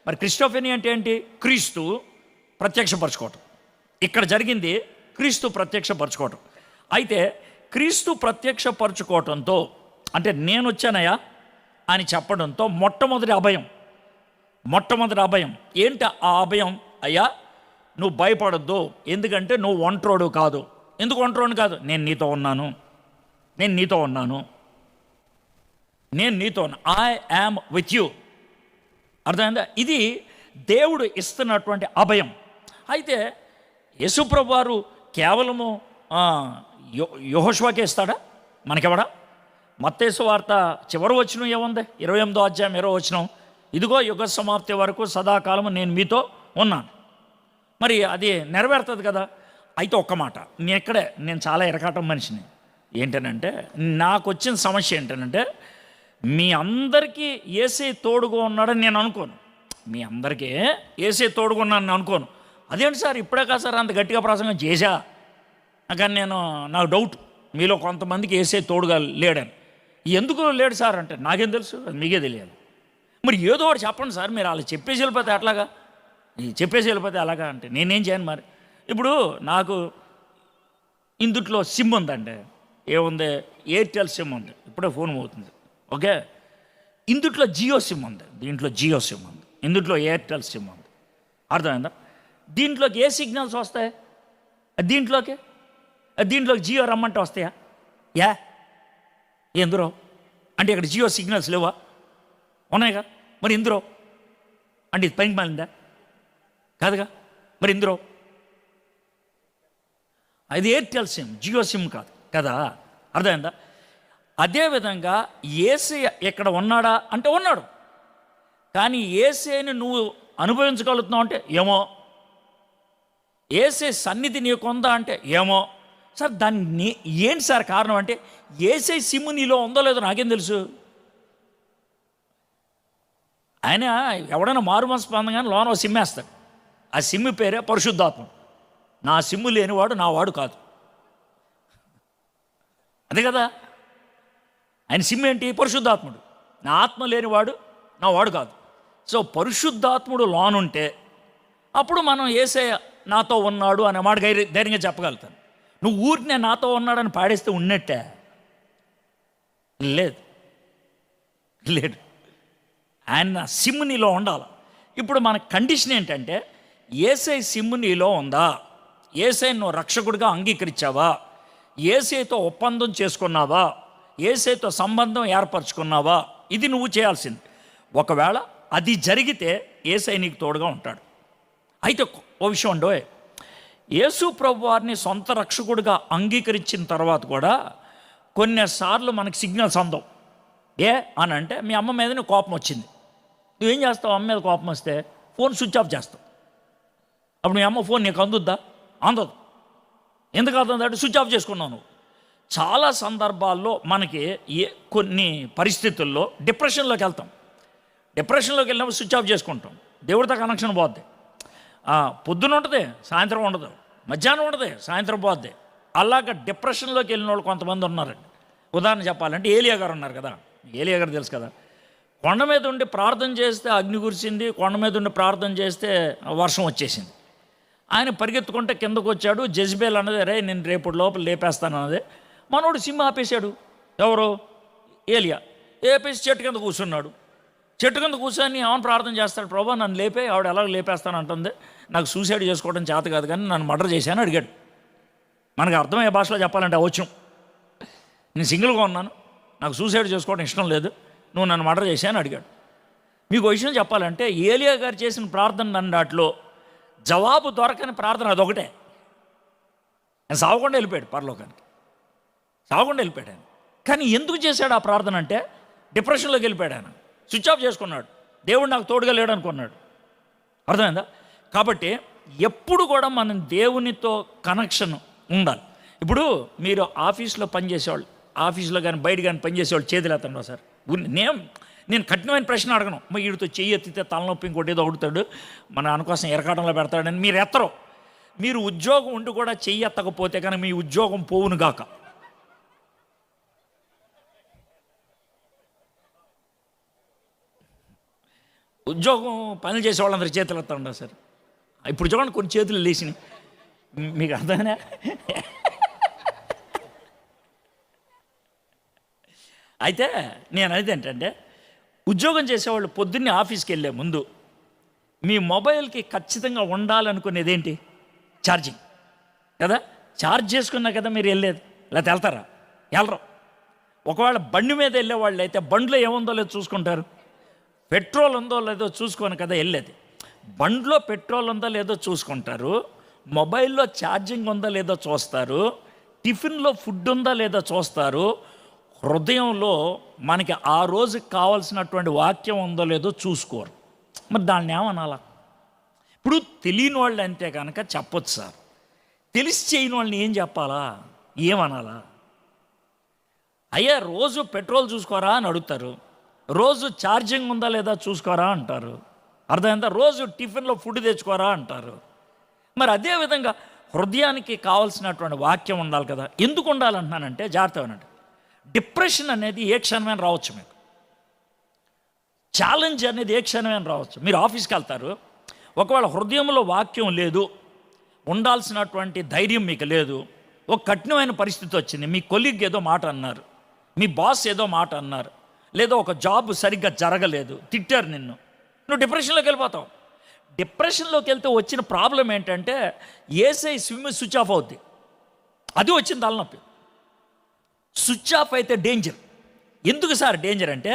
మరి క్రిస్టోఫెనీ అంటే ఏంటి? క్రీస్తు ప్రత్యక్షపరచుకోవటం. ఇక్కడ జరిగింది క్రీస్తు ప్రత్యక్షపరచుకోవటం. అయితే క్రీస్తు ప్రత్యక్షపరచుకోవటంతో, అంటే నేను వచ్చానయ్యా అని చెప్పడంతో మొట్టమొదటి అభయం ఏంటి? ఆ అభయం, అయ్యా నువ్వు భయపడొద్దు, ఎందుకంటే నువ్వు ఒంట్రోడు కాదు. ఎందుకు ఒంట్రోడు కాదు? నేను నీతో ఉన్నాను. I am with you. అర్థమైందా? ఇది దేవుడు ఇస్తున్నటువంటి అభయం. అయితే యేసుప్రభు వారు కేవలము యెహోషువకే ఇస్తాడా? మనకెవడా? మత్తయి సువార్త చివరి వచనం ఏముంది? 28వ అధ్యాయం 20వ వచనం, ఇదిగో యుగ సమాప్తి వరకు సదాకాలము నేను మీతో ఉన్నాను. మరి అది నెరవేరుతుంది కదా. అయితే ఒక్క మాట, నేను చాలా ఎరకాటం మనిషిని. ఏంటనంటే నాకు వచ్చిన సమస్య ఏంటనంటే, మీ అందరికీ యేసయ్య తోడుగా ఉన్నాడని నేను అనుకోను. మీ అందరికీ యేసయ్య తోడుగా ఉన్నానని అనుకోను. అదేంటి సార్ ఇప్పుడే కాదు సార్ అంత గట్టిగా ప్రసంగం చేశా, కానీ నాకు డౌట్ మీలో కొంతమందికి యేసయ్య తోడుగా లేడని. ఎందుకు లేడు సార్ అంటే నాకేం తెలుసు, అది మీకే తెలియాలి. మరి ఏదో ఒకటి చెప్పండి సార్. మీరు అలా చెప్పేసి వెళ్ళిపోతే అలాగా అంటే నేనేం చేయను. మరి ఇప్పుడు నాకు ఇందుట్లో సిమ్ ఉందండి. ఏముంది? ఎయిర్టెల్ సిమ్ ఉంది. ఇప్పుడే ఫోన్ అవుతుంది. ఓకే, ఇందుట్లో జియో సిమ్ ఉంది. దీంట్లో జియో సిమ్ ఉంది. ఇందుట్లో ఎయిర్టెల్ సిమ్ ఉంది. అర్థమైందా? దీంట్లోకి ఏ సిగ్నల్స్ వస్తాయి? దీంట్లోకి జియో రమ్మంటే వస్తాయా? ఎందురో అంటే ఇక్కడ జియో సిగ్నల్స్ లేవా? ఉన్నాయిగా. మరి ఇందులో అంటే ఇది పనికి మాలిందా? కాదుగా. మరి ఇందులో అది ఎయిర్టెల్ సిమ్, జియో సిమ్ కాదు కదా. అర్థమైందా? అదేవిధంగా యేసయ్య ఎక్కడ ఉన్నాడా అంటే ఉన్నాడు. కానీ యేసయ్యని నువ్వు అనుభవించగలుగుతున్నావు అంటే ఏమో. యేసయ్య సన్నిధి నీకు ఉందా అంటే ఏమో. సార్ దాన్ని ఏంటి సార్ కారణం అంటే, యేసయ్య సిమ్ నీలో ఉందో లేదో నాకేం తెలుసు. ఆయన ఎవడైనా మారు మనసు పొందగానే లోన సిమ్ వేస్తాడు. ఆ సిమ్ పేరే పరిశుద్ధాత్మ. నా సిమ్ము లేనివాడు నా వాడు కాదు. అదే కదా. ఆయన సిమ్ ఏంటి? పరిశుద్ధాత్ముడు. నా ఆత్మ లేనివాడు నా వాడు కాదు. సో పరిశుద్ధాత్ముడు లోనుంటే అప్పుడు మనం యేసయ్య నాతో ఉన్నాడు అనే మాట ధైర్యంగా చెప్పగలుగుతాను. నువ్వు ఊరినే నాతో ఉన్నాడని పాడేస్తే ఉన్నట్టే? లేడు. ఆయన సిమ్ నీలో ఉండాలి. ఇప్పుడు మన కండిషన్ ఏంటంటే యేసయ్య సిమ్ము నీలో ఉందా? యేసయ్యను నువ్వు రక్షకుడిగా అంగీకరించావా? యేసయ్యతో ఒప్పందం చేసుకున్నావా? యేసయ్యతో సంబంధం ఏర్పరచుకున్నావా? ఇది నువ్వు చేయాల్సింది. ఒకవేళ అది జరిగితే యేసయ్య నీకు తోడుగా ఉంటాడు. అయితే ఓ విషయం ఉండో, యేసు ప్రభు వారిని సొంత రక్షకుడిగా అంగీకరించిన తర్వాత కూడా కొన్నిసార్లు మనకి సిగ్నల్స్ అందం. ఏ అని అంటే, మీ అమ్మ మీద నీకు కోపం వచ్చింది, నువ్వేం చేస్తావు? అమ్మ మీద కోపం వస్తే ఫోన్ స్విచ్ ఆఫ్ చేస్తావు. అప్పుడు మీ అమ్మ ఫోన్ నీకు అందుద్దా? అందదు. ఎందుకు అందుందంటే స్విచ్ ఆఫ్ చేసుకున్నావు నువ్వు. చాలా సందర్భాల్లో మనకి కొన్ని పరిస్థితుల్లో డిప్రెషన్లోకి వెళ్తాం. డిప్రెషన్లోకి వెళ్ళినప్పుడు స్విచ్ ఆఫ్ చేసుకుంటాం. దేవుడితో కనెక్షన్ పోద్ది. పొద్దున ఉంటుంది, సాయంత్రం ఉండదు. మధ్యాహ్నం ఉంటుంది, సాయంత్రం పోద్ది. అలాగ డిప్రెషన్లోకి వెళ్ళిన వాళ్ళు కొంతమంది ఉన్నారండి. ఉదాహరణ చెప్పాలంటే ఏలియా గారు ఉన్నారు కదా. ఏలియా గారు తెలుసు కదా. కొండ మీద ఉండి ప్రార్థన చేస్తే అగ్ని కురిసింది, కొండ మీద ఉండి ప్రార్థన చేస్తే వర్షం వచ్చేసింది. ఆయన పరిగెత్తుకుంటే కిందకు వచ్చాడు. జెజ్బేల్ అన్నది, రే నేను రేపటి లోపల లేపేస్తాను అన్నది. మనోడు సిమ్ ఆపేశాడు. ఎవరు? ఏలియా. ఏపేసి చెట్టు కింద కూర్చున్నాడు. చెట్టు కింద కూర్చొని ఏమని ప్రార్థన చేస్తాడు? ప్రభా నన్ను లేపే, ఆవిడ ఎలాగ లేపేస్తాను అంటుంది, నాకు సూసైడ్ చేసుకోవడం చేత కాదు కానీ నన్ను మర్డర్ చేశాను అడిగాడు. మనకు అర్థమయ్యే భాషలో చెప్పాలంటే అవసరం, నేను సింగిల్గా ఉన్నాను, నాకు సూసైడ్ చేసుకోవడం ఇష్టం లేదు, నువ్వు నన్ను మర్డర్ చేశాను అడిగాడు. మీకు విషయం చెప్పాలంటే ఏలియా గారు చేసిన ప్రార్థన నన్ను జవాబు దొరకని ప్రార్థన అదొకటే. ఆయన సావకుండా వెళ్ళిపోయాడు పరలోకానికి, సావకుండా వెళ్ళిపోయాడు ఆయన. కానీ ఎందుకు చేశాడు ఆ ప్రార్థన అంటే, డిప్రెషన్లోకి వెళ్ళిపోయాడు ఆయన, స్విచ్ ఆఫ్ చేసుకున్నాడు. దేవుడు నాకు తోడుగా లేడు అనుకున్నాడు. అర్థమైందా? కాబట్టి ఎప్పుడు కూడా మనం దేవునితో కనెక్షన్ ఉండాలి. ఇప్పుడు మీరు ఆఫీస్లో పనిచేసేవాళ్ళు, ఆఫీస్లో కానీ బయట కానీ పనిచేసేవాళ్ళు చేతులు ఎత్తండి సార్. నేను కఠినమైన ప్రశ్న అడగను. వీడితో చెయ్యి ఎత్తితే తలనొప్పి ఇంకోటి ఏదో అడుగుతాడు, మన అనుకోసం ఎరకాటంలో పెడతాడని మీరు ఎత్తరు. మీరు ఉద్యోగం ఉండి కూడా చెయ్యి ఎత్తకపోతే కానీ మీ ఉద్యోగం పోవును గాక. ఉద్యోగం పనులు చేసే వాళ్ళందరూ చేతులు ఎత్తండి సార్. ఇప్పుడు చూడండి కొన్ని చేతులు లేచినాయి, మీకు అర్థమైనా? అయితే నేను అనేది ఏంటంటే, ఉద్యోగం చేసేవాళ్ళు పొద్దున్నే ఆఫీస్కి వెళ్ళే ముందు మీ మొబైల్కి ఖచ్చితంగా ఉండాలనుకునేది ఏంటి? ఛార్జింగ్ కదా. ఛార్జ్ చేసుకున్నా కదా మీరు వెళ్ళేది, లేకపోతే వెళ్తారా? వెళ్ళరు. ఒకవేళ బండి మీద వెళ్ళే వాళ్ళు అయితే బండిలో ఏముందో లేదో చూసుకుంటారు, పెట్రోల్ ఉందో లేదో చూసుకొని కదా వెళ్ళేది. బండిలో పెట్రోల్ ఉందో లేదో చూసుకుంటారు, మొబైల్లో ఛార్జింగ్ ఉందో లేదో చూస్తారు, టిఫిన్లో ఫుడ్ ఉందా లేదో చూస్తారు, హృదయంలో మనకి ఆ రోజుకి కావాల్సినటువంటి వాక్యం ఉందో లేదో చూసుకోరు. మరి దాన్ని ఏమనాలా? ఇప్పుడు తెలియని వాళ్ళు అంటే కనుక చెప్పొచ్చు సార్, తెలిసి చేయని వాళ్ళని ఏం చెప్పాలా, ఏమనాలా? అయ్యా రోజు పెట్రోల్ చూసుకోరా అని అడుగుతారు, రోజు ఛార్జింగ్ ఉందా లేదా చూసుకోరా అంటారు, అర్థమైందా? రోజు టిఫిన్లో ఫుడ్ తెచ్చుకోరా అంటారు. మరి అదేవిధంగా హృదయానికి కావాల్సినటువంటి వాక్యం ఉండాలి కదా. ఎందుకు ఉండాలంటున్నానంటే, జాగ్రత్త అన్నట్టు, డిప్రెషన్ అనేది ఏ క్షణమైనా రావచ్చు, మీకు ఛాలెంజ్ అనేది ఏ క్షణమైనా రావచ్చు. మీరు ఆఫీస్కి వెళ్తారు, ఒకవేళ హృదయంలో వాక్యం లేదు, ఉండాల్సినటువంటి ధైర్యం మీకు లేదు, ఒక కఠినమైన పరిస్థితి వచ్చింది, మీ కొలీగ్ ఏదో మాట అన్నారు, మీ బాస్ ఏదో మాట అన్నారు, లేదా ఒక జాబ్ సరిగ్గా జరగలేదు, తిట్టారు నిన్ను, నువ్వు డిప్రెషన్లోకి వెళ్ళిపోతావు. డిప్రెషన్లోకి వెళ్తే వచ్చిన ప్రాబ్లం ఏంటంటే, యేసయ్య స్విచ్ ఆఫ్ అవుద్ది. అది వచ్చింది తలనొప్పి. స్విచ్ ఆఫ్ అయితే డేంజర్. ఎందుకు సార్ డేంజర్ అంటే,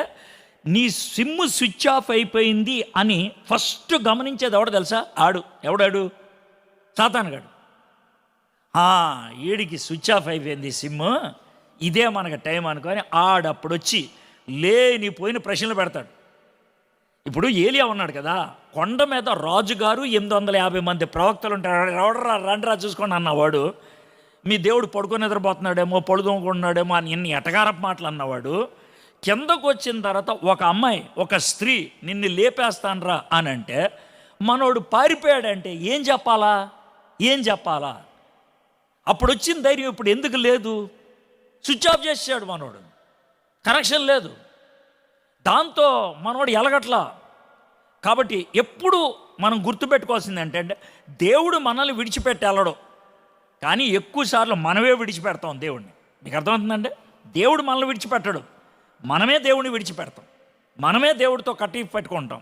నీ సిమ్ స్విచ్ ఆఫ్ అయిపోయింది అని ఫస్ట్ గమనించేది ఎవడో తెలుసా? ఎవడాడు? సాతానుగాడు. వీడికి స్విచ్ ఆఫ్ అయిపోయింది సిమ్, ఇదే మనకు టైం అనుకొని ఆడప్పుడు వచ్చి లేనిపోయిన ప్రశ్నలు పెడతాడు. ఇప్పుడు ఏలియా ఉన్నాడు కదా, కొండ మీద రాజుగారు 850 మంది ప్రవక్తలు ఉంటారు, ఎవడరా రండిరా చూసుకోండి అన్నవాడు, మీ దేవుడు పడుకొని నిద్రపోతున్నాడేమో, పడుకోకుంటున్నాడేమో అని ఎన్ని ఎటగారపు మాటలు అన్నవాడు, కిందకు వచ్చిన తర్వాత ఒక అమ్మాయి, ఒక స్త్రీ నిన్ను లేపేస్తానరా అని అంటే మనోడు పారిపోయాడంటే ఏం చెప్పాలా? అప్పుడు వచ్చిన ధైర్యం ఇప్పుడు ఎందుకు లేదు? స్విచ్ ఆఫ్ చేసాడు మనోడు, కనెక్షన్ లేదు, దాంతో మనోడు ఎలగట్లా. కాబట్టి ఎప్పుడు మనం గుర్తుపెట్టుకోవాల్సింది ఏంటంటే, దేవుడు మనల్ని విడిచిపెట్టి వెళ్ళడం, కానీ ఎక్కువసార్లు మనమే విడిచిపెడతాం దేవుడిని. మీకు అర్థమవుతుందంటే, దేవుడు మనల్ని విడిచిపెట్టడు, మనమే దేవుడిని విడిచిపెడతాం, మనమే దేవుడితో కట్టి పెట్టుకుంటాం,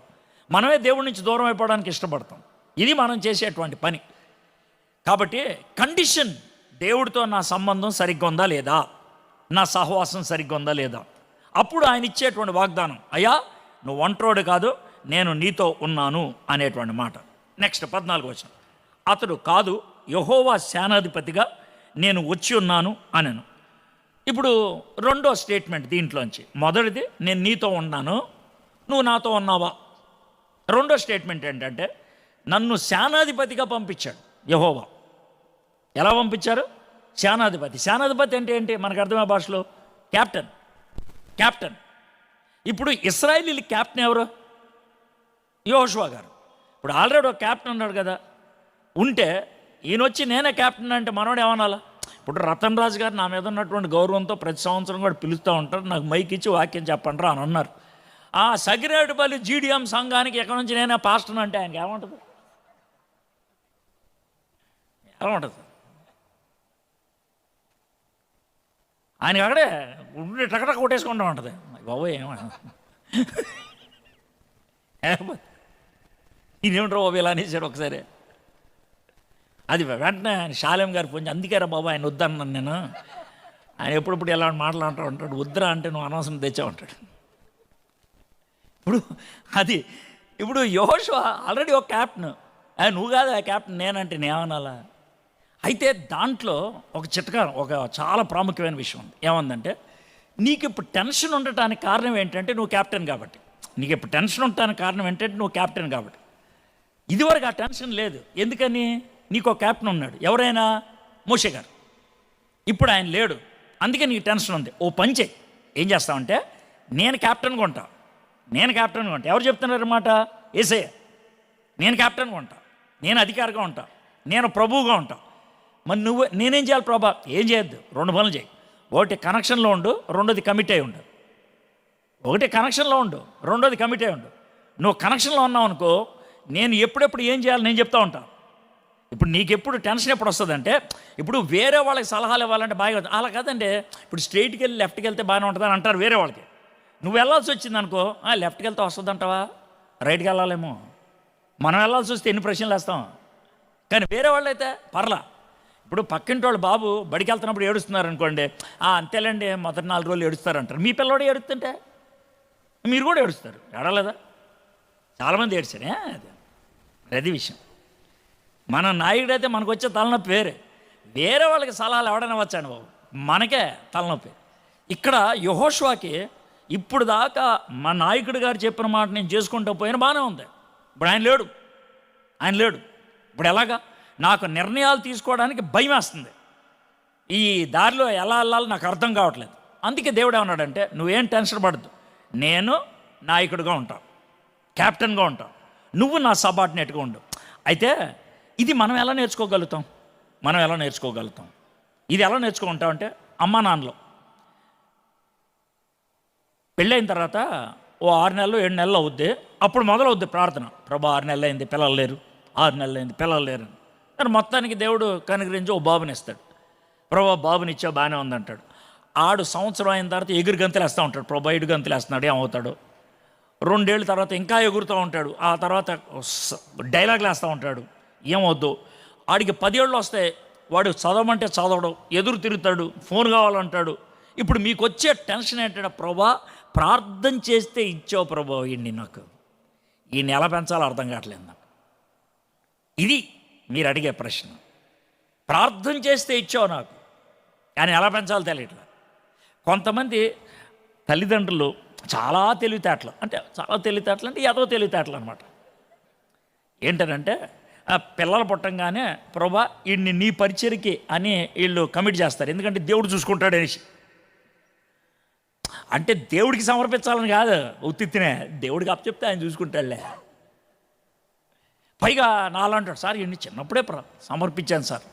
మనమే దేవుడి నుంచి దూరం అయిపోవడానికి ఇష్టపడతాం. ఇది మనం చేసేటువంటి పని. కాబట్టి కండిషన్, దేవుడితో నా సంబంధం సరిగ్గా ఉందా లేదా, నా సహవాసం సరిగ్గా ఉందా లేదా, అప్పుడు ఆయన ఇచ్చేటువంటి వాగ్దానం, అయ్యా నువ్వు ఒంటరోడు కాదు, నేను నీతో ఉన్నాను అనేటువంటి మాట. నెక్స్ట్ 14 వచనం, అతడు కాదు, యెహోవా సేనాధిపతిగా నేను వచ్చి ఉన్నాను అనెను. ఇప్పుడు రెండో స్టేట్మెంట్ దీంట్లోంచి. మొదటిది, నేను నీతో ఉన్నాను, నువ్వు నాతో ఉన్నావా. రెండో స్టేట్మెంట్ ఏంటంటే, నన్ను సేనాధిపతిగా పంపించాడు యెహోవా. ఎలా పంపించారు? సేనాధిపతి. సేనాధిపతి అంటే ఏంటి? మనకు అర్థమయ్యే భాషలో క్యాప్టెన్. ఇప్పుడు ఇశ్రాయేలీల క్యాప్టెన్ ఎవరు? యెహోషువ గారు. ఇప్పుడు ఆల్రెడీ ఒక క్యాప్టెన్ ఉన్నాడు కదా, ఉంటే ఈయన వచ్చి నేనే క్యాప్టెన్ అంటే మనోడు ఏమనాలా? ఇప్పుడు రతన్ రాజు గారు నా మీద ఉన్నటువంటి గౌరవంతో ప్రతి సంవత్సరం కూడా పిలుస్తూ ఉంటారు, నాకు మైక్ ఇచ్చి వాక్యం చెప్పంటారా అని అన్నారు. ఆ సగిరేడుపల్లి జీడిఎం సంఘానికి ఎక్కడి నుంచి నేనే పాస్టర్ అంటే ఆయనకి ఏమంటుంది? ఆయనకి అక్కడే ఉండి టకటక కొట్టేసుకుంటూ ఉంటుంది. బాబోయ్ ఈయనేమిట్రా బాబు ఇలా అనేసాడు ఒకసారి. అది వెంటనే ఆయన శాలేం గారు ఫోన్, అందుకేరా బాబు ఆయన వద్దన్నాను నేను. ఆయన ఎప్పుడప్పుడు ఎలా మాట్లాడుతూ ఉంటాడు, వద్దురా అంటే నువ్వు అనవసరం తెచ్చావు అంటాడు. ఇప్పుడు యెహోషువ ఆల్రెడీ ఒక క్యాప్టెన్, నువ్వు కాదు ఆ క్యాప్టెన్, నేనంటే నేమనాలా? అయితే దాంట్లో ఒక చిట్కా, ఒక చాలా ప్రాముఖ్యమైన విషయం ఉంది. ఏమందంటే, నీకు ఇప్పుడు టెన్షన్ ఉండటానికి కారణం ఏంటంటే నువ్వు క్యాప్టెన్ కాబట్టి. నీకు ఇప్పుడు టెన్షన్ ఉండటానికి కారణం ఏంటంటే నువ్వు క్యాప్టెన్ కాబట్టి. ఇదివరకు ఆ టెన్షన్ లేదు. ఎందుకని? నీకు ఒక క్యాప్టెన్ ఉన్నాడు, ఎవరైనా మోషే గారు. ఇప్పుడు ఆయన లేడు, అందుకే నీకు టెన్షన్ ఉంది. ఓ పని చేయి, ఏం చేస్తావంటే, నేను క్యాప్టెన్గా ఉంటా. ఎవరు చెప్తున్నారు అన్నమాట? యేసయ్య. నేను క్యాప్టెన్గా ఉంటా, నేను అధికారిగా ఉంటా, నేను ప్రభువుగా ఉంటా. మరి నేనేం చేయాలి ప్రభా? ఏం చేయొద్దు, 2 పనులు చేయి. ఒకటి కనెక్షన్లో ఉండు, రెండోది కమిట్ అయి ఉండు. రెండోది కమిట్ అయి ఉండు. నువ్వు కనెక్షన్లో ఉన్నావు అనుకో, నేను ఎప్పుడెప్పుడు ఏం చేయాలి నేను చెప్తా ఉంటాను. ఇప్పుడు నీకు ఎప్పుడు టెన్షన్ ఎప్పుడు వస్తుందంటే, ఇప్పుడు వేరే వాళ్ళకి సలహాలు ఇవ్వాలంటే బాగా, అలా కాదండి. ఇప్పుడు స్ట్రైట్కి వెళ్ళి లెఫ్ట్కి వెళ్తే బాగానే ఉంటుందని అంటారు వేరే వాళ్ళకి. నువ్వు వెళ్ళాల్సి వచ్చింది అనుకో, లెఫ్ట్కి వెళ్తే వస్తుంది అంటావా, రైట్కి వెళ్ళాలేమో. మనం వెళ్ళాల్సి వస్తే ఎన్ని ప్రశ్నలు వేస్తాం. కానీ వేరే వాళ్ళు అయితే పర్లా. ఇప్పుడు పక్కింటి వాళ్ళు బాబు బడికి వెళ్తున్నప్పుడు ఏడుస్తున్నారు అనుకోండి, అంతేలేండి మొదటి 4 రోజులు ఏడుస్తారంటారు. మీ పిల్లవాడు ఏడుస్తుంటే మీరు కూడా ఏడుస్తారు, ఏడలేదా? చాలామంది ఏడ్చారే. అది విషయం. మన నాయకుడైతే మనకు వచ్చే తలనొప్పి వేరే వాళ్ళకి సలహాలు ఎవడైనా వచ్చాను బాబు, మనకే తలనొప్పి. ఇక్కడ యెహోషువకి ఇప్పుడు దాకా మా నాయకుడు గారు చెప్పిన మాట నేను చేసుకుంటూ పోయినా బాగానే ఉంది. ఇప్పుడు ఆయన లేడు. ఇప్పుడు ఎలాగా? నాకు నిర్ణయాలు తీసుకోవడానికి భయం వేస్తుంది. ఈ దారిలో ఎలా వెళ్ళాలో నాకు అర్థం కావట్లేదు. అందుకే దేవుడు ఏమన్నాడంటే, నువ్వేం టెన్షన్ పడద్దు, నేను నాయకుడిగా ఉంటాను, క్యాప్టెన్గా ఉంటాను, నువ్వు నా సబార్డినేట్గా ఉండు. అయితే ఇది మనం ఎలా నేర్చుకోగలుగుతాం? ఇది ఎలా నేర్చుకుంటామంటే, అమ్మా నాన్నలో పెళ్ళైన తర్వాత ఓ 6 నెలలు 7 నెలలు అవుద్ది, అప్పుడు మొదలవుద్ది ప్రార్థన. ప్రభా 6 నెలలు అయింది పిల్లలు లేరు, 6 నెలలు అయింది పిల్లలు లేరు అని. మొత్తానికి దేవుడు కనుగరించి ఓ బాబుని ఇస్తాడు. ప్రభా బాబుని ఇచ్చా బాగానే ఉందంటాడు. ఆడు సంవత్సరం అయిన తర్వాత ఎగురు గంతులు వేస్తూ ఉంటాడు. ప్రభా 7 గంతులు వేస్తున్నాడు, ఏమవుతాడు? 2 ఏళ్ళ తర్వాత ఇంకా ఎగురుతూ ఉంటాడు. ఆ తర్వాత డైలాగులు వేస్తూ ఉంటాడు, ఏమవుద్దు? ఆడికి 10 ఏళ్ళు వస్తాయి, వాడు చదవమంటే చదవడం, ఎదురు తిరుగుతాడు, ఫోన్ కావాలంటాడు. ఇప్పుడు మీకు వచ్చే టెన్షన్ ఏంటంటే, ప్రభా ప్రార్థన చేస్తే ఇచ్చావు ప్రభా వీడిని, నాకు ఈ నెల పెంచాలో అర్థం కావట్లేదు నాకు. ఇది మీరు అడిగే ప్రశ్న. ప్రార్థన చేస్తే ఇచ్చావు నాకు, కానీ ఎలా పెంచాలో తెలియట్లేదు. కొంతమంది తల్లిదండ్రులు చాలా తెలివితేటలు అంటే ఏదో తెలివితేటలు అనమాట. ఏంటనంటే, పిల్లలు పుట్టంగానే ప్రభా వీడిని నీ పరిచర్కి అని వీళ్ళు కమిట్ చేస్తారు, ఎందుకంటే దేవుడు చూసుకుంటాడు అనేసి. అంటే దేవుడికి సమర్పించాలని కాదు, ఉత్తినే దేవుడికి అప్పచెప్తే ఆయన చూసుకుంటాడులే. పైగా నాలంటాడు, సార్ ఈయన్ని చిన్నప్పుడే సమర్పించాను సార్.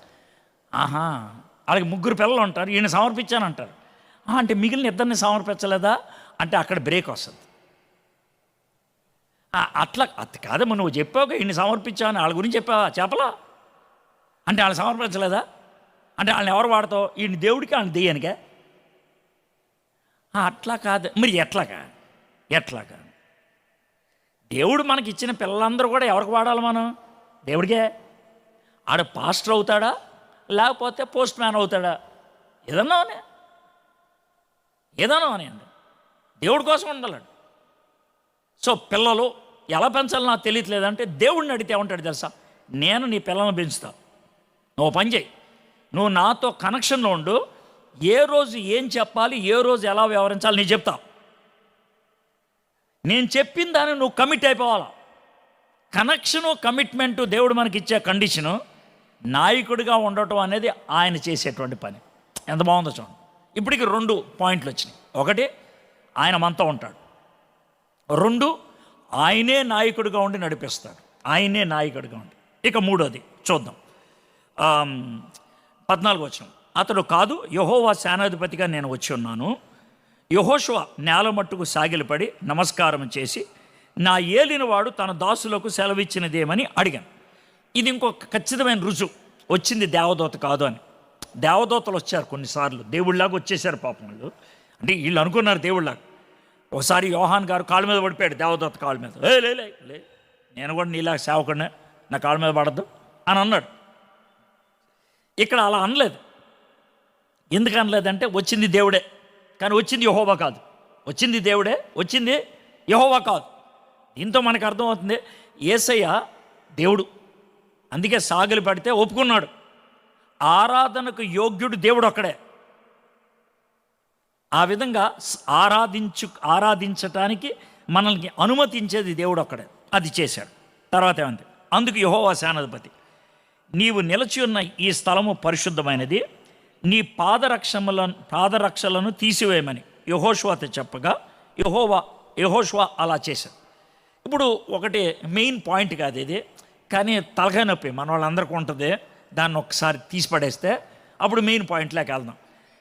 అలాగే 3 పిల్లలు ఉంటారు, ఈయన సమర్పించాను అంటారు. అంటే మిగిలిన 2 సమర్పించలేదా అంటే అక్కడ బ్రేక్ వస్తుంది. అట్లా అది కాదమ్మా, నువ్వు చెప్పావు ఈయన్ని సమర్పించావు, వాళ్ళ గురించి చెప్పలా అంటే వాళ్ళు సమర్పించలేదా అంటే వాళ్ళని ఎవరు వాడతావు? ఈయన దేవుడికి వాళ్ళని దెయ్యానికే? అట్లా కాదు. మరి ఎట్లాగా? దేవుడు మనకి ఇచ్చిన పిల్లలందరూ కూడా ఎవరికి వాడాలి? మనం దేవుడికే. ఆడ పాస్టర్ అవుతాడా లేకపోతే పోస్ట్ మ్యాన్ అవుతాడా? ఏదన్నా అని అండి, దేవుడి కోసం ఉండాలండి. సో పిల్లలు ఎలా పెంచాలో నాకు తెలియట్లేదంటే దేవుడిని అడిగితే ఏమంటాడు తెలుసా? నేను నీ పిల్లల్ని పెంచుతా, నువ్వు పని చేయి, నువ్వు నాతో కనెక్షన్లో ఉండు, ఏ రోజు ఏం చెప్పాలి, ఏ రోజు ఎలా వ్యవహరించాలి నేను చెప్తా, నేను చెప్పిన దాన్ని నువ్వు కమిట్ అయిపోవాలా. కనెక్షను, కమిట్మెంటు దేవుడు మనకి ఇచ్చే కండిషను. నాయకుడిగా ఉండటం అనేది ఆయన చేసేటువంటి పని. ఎంత బాగుందో చూడండి. ఇప్పటికి 2 పాయింట్లు వచ్చినాయి. ఒకటి, ఆయన మనతో ఉంటాడు. 2, ఆయనే నాయకుడిగా ఉండి నడిపిస్తాడు. ఆయనే నాయకుడిగా ఉండి. ఇక 3వది చూద్దాం. 14 వచనం. అతడు కాదు, యెహోవా సేనాధిపతిగా నేను వచ్చి ఉన్నాను. యెహోషువ నేల మట్టుకు సాగిలపడి నమస్కారం చేసి, నా ఏలినవాడు తన దాసులకు సెలవిచ్చినదేమని అడిగాను. ఇది ఇంకొక ఖచ్చితమైన రుజువు, వచ్చింది దేవదూత కాదు అని. దేవదూతలు వచ్చారు కొన్నిసార్లు, దేవుళ్ళలాగా వచ్చేసారు పాపం వాళ్ళు. అంటే వీళ్ళు అనుకున్నారు దేవుళ్ళలాగా. ఒకసారి యోహాన్ గారు కాళ్ళ మీద పడిపోయాడు, దేవదూత కాళ్ళ మీద. లే నేను కూడా నీలాగా సేవకుడినే, నా కాళ్ళ మీద పడద్దు అని అన్నాడు. ఇక్కడ అలా అనలేదు. ఎందుకు అనలేదంటే వచ్చింది దేవుడే, కానీ వచ్చింది యెహోవా కాదు. వచ్చింది దేవుడే, వచ్చింది యెహోవా కాదు. దీంతో మనకు అర్థమవుతుంది యేసయ్య దేవుడు, అందుకే సాగిలి పడితే ఒప్పుకున్నాడు. ఆరాధనకు యోగ్యుడు దేవుడు ఒక్కడే. ఆ విధంగా ఆరాధించటానికి మనల్ని అనుమతించేది దేవుడు ఒక్కడే. అది చేశాడు. తర్వాత ఏమంది? అందుకు యెహోవా సేనాధిపతి, నీవు నిలిచి ఉన్న ఈ స్థలము పరిశుద్ధమైనది, నీ పాదరక్షలను తీసివేయమని యెహోషువతో చెప్పగా యెహోషువ అలా చేశాడు. ఇప్పుడు ఒకటి మెయిన్ పాయింట్ కాదు ఇది, కానీ తలకాయ నొప్పి మన వాళ్ళందరికీ ఉంటుంది. దాన్ని ఒకసారి తీసి పడేస్తే అప్పుడు మెయిన్ పాయింట్లోకి వెళ్దాం.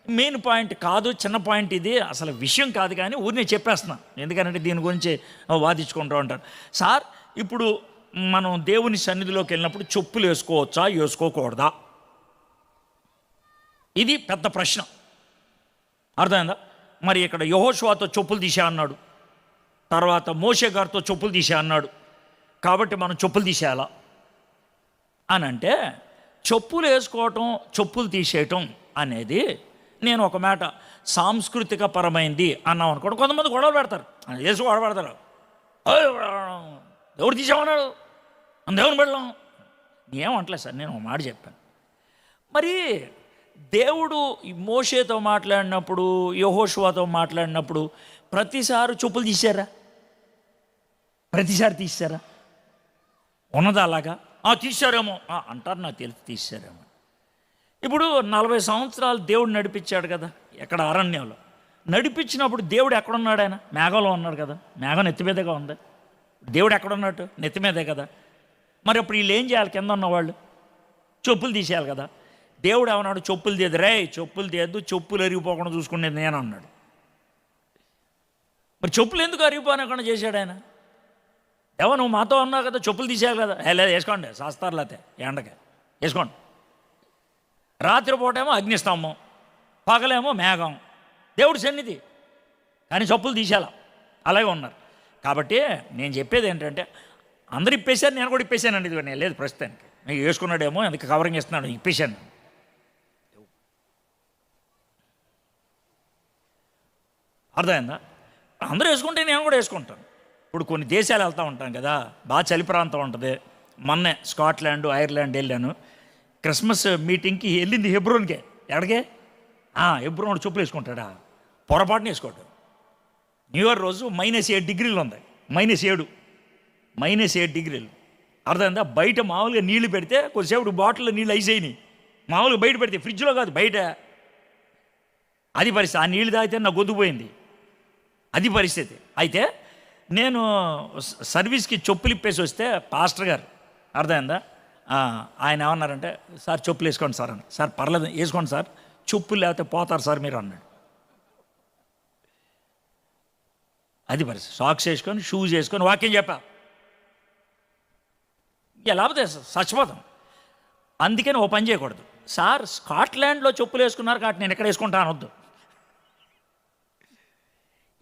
మెయిన్ పాయింట్ కాదు, చిన్న పాయింట్ ఇది, అసలు విషయం కాదు, కానీ ఊరినే చెప్పేస్తున్నాను. ఎందుకంటే దీని గురించి వాదించుకుంటూ ఉంటారు. సార్, ఇప్పుడు మనం దేవుని సన్నిధిలోకి వెళ్ళినప్పుడు చెప్పులు వేసుకోవచ్చా, వేసుకోకూడదా? ఇది పెద్ద ప్రశ్న. అర్థమైందా? మరి ఇక్కడ యెహోషువతో చెప్పులు తీసే అన్నాడు, తర్వాత మోషే గారితో చెప్పులు తీసే అన్నాడు, కాబట్టి మనం చెప్పులు తీసేయాలా అని అంటే, చెప్పులు వేసుకోవటం, చెప్పులు తీసేయటం అనేది నేను ఒక మాట సాంస్కృతిక పరమైంది అన్నాం అనుకోండి. కొంతమంది గొడవ పెడతారు, వేసి గొడవ పెడతారు. దేవుడు తీసామన్నాడు, దేవుని పెడలాం. ఏమంటలేదు సార్, నేను ఒక మాట చెప్పాను. మరి దేవుడు మోషేతో మాట్లాడినప్పుడు, యెహోషువతో మాట్లాడినప్పుడు ప్రతిసారి చెప్పులు తీశారా? ప్రతిసారి తీశారా? ఉన్నదా అలాగా? తీశారేమో అంటారు, నాకు తెలిసి తీశారేమో. ఇప్పుడు 40 సంవత్సరాలు దేవుడు నడిపించాడు కదా, ఎక్కడ అరణ్యంలో నడిపించినప్పుడు దేవుడు ఎక్కడున్నాడు? ఆయన మేఘంలో ఉన్నాడు కదా, మేఘం నెత్తి మీదగా ఉంది. దేవుడు ఎక్కడున్నట్టు? నెత్తి మీదే కదా. మరి అప్పుడు వీళ్ళు ఏం చేయాలి? కింద ఉన్నవాళ్ళు చెప్పులు తీసేయాలి కదా. దేవుడు ఏమన్నాడు? చెప్పులు తీయద్దు, చెప్పులు తీయద్దు, చెప్పులు అరిగిపోకుండా చూసుకునేది నేను అన్నాడు. మరి చెప్పులు ఎందుకు అరిగిపోనకుండా చేశాడు ఆయన? నువ్వు మాతో అన్నావు కదా, చెప్పులు తీసేయాలి కదా. లేదు, వేసుకోండి, శాస్త్రాలు అయితే ఎండకి వేసుకోండి. రాత్రిపూటేమో అగ్నిస్తంభం, పగలేమో మేఘం, దేవుడి సన్నిధి, కానీ చెప్పులు తీసేయాల. అలాగే ఉన్నారు. కాబట్టి నేను చెప్పేది ఏంటంటే, అందరూ ఇప్పేశారు, నేను కూడా ఇప్పేశానండి. ఇది నేను లేదు ప్రస్తుతానికి, నేను వేసుకున్నాడేమో అందుకు కవరింగ్ ఇస్తున్నాడు, ఇప్పేశాను. అర్థమైందా? అందరూ వేసుకుంటే నేను కూడా వేసుకుంటాను. ఇప్పుడు కొన్ని దేశాలు వెళ్తూ ఉంటాం కదా, బాగా చలి ప్రాంతం ఉంటుంది. మొన్నే స్కాట్లాండ్, ఐర్లాండ్ వెళ్ళాను. క్రిస్మస్ మీటింగ్కి వెళ్ళింది హెబ్రోన్కే. ఎక్కడికే? హెబ్రోన్ చెప్పులు వేసుకుంటాడా? పొరపాటున వేసుకోడు. న్యూ ఇయర్ రోజు -7 డిగ్రీలు ఉంది, -7 డిగ్రీలు. అర్థమైందా? బయట మామూలుగా నీళ్లు పెడితే కొద్దిసేపు బాటిల్లో నీళ్ళు ఐస్ అయినాయి. మామూలుగా బయట పెడితే, ఫ్రిడ్జ్లో కాదు, బయట. అది పరిస్థితి. ఆ నీళ్ళు తాగితే నా గొంతుపోయింది, అది పరిస్థితి. అయితే నేను సర్వీస్కి చెప్పులు ఇప్పేసి వస్తే పాస్టర్ గారు, అర్థమైందా, ఆయన ఏమన్నారంటే, సార్ చెప్పులు వేసుకోండి సార్ అని. సార్ పర్లేదు వేసుకోండి సార్, చెప్పులు లేకపోతే పోతారు సార్ మీరు అన్నాడు. అది పరిస్థితి. సాక్స్ వేసుకొని, షూస్ వేసుకొని వాక్యం చెప్పా, లేకపోతే చచ్చిపోతాం. అందుకని ఓ పని చేయకూడదు. సార్ స్కాట్లాండ్లో చెప్పులు వేసుకున్నారు కాబట్టి నేను ఎక్కడ వేసుకుంటా అనొద్దు.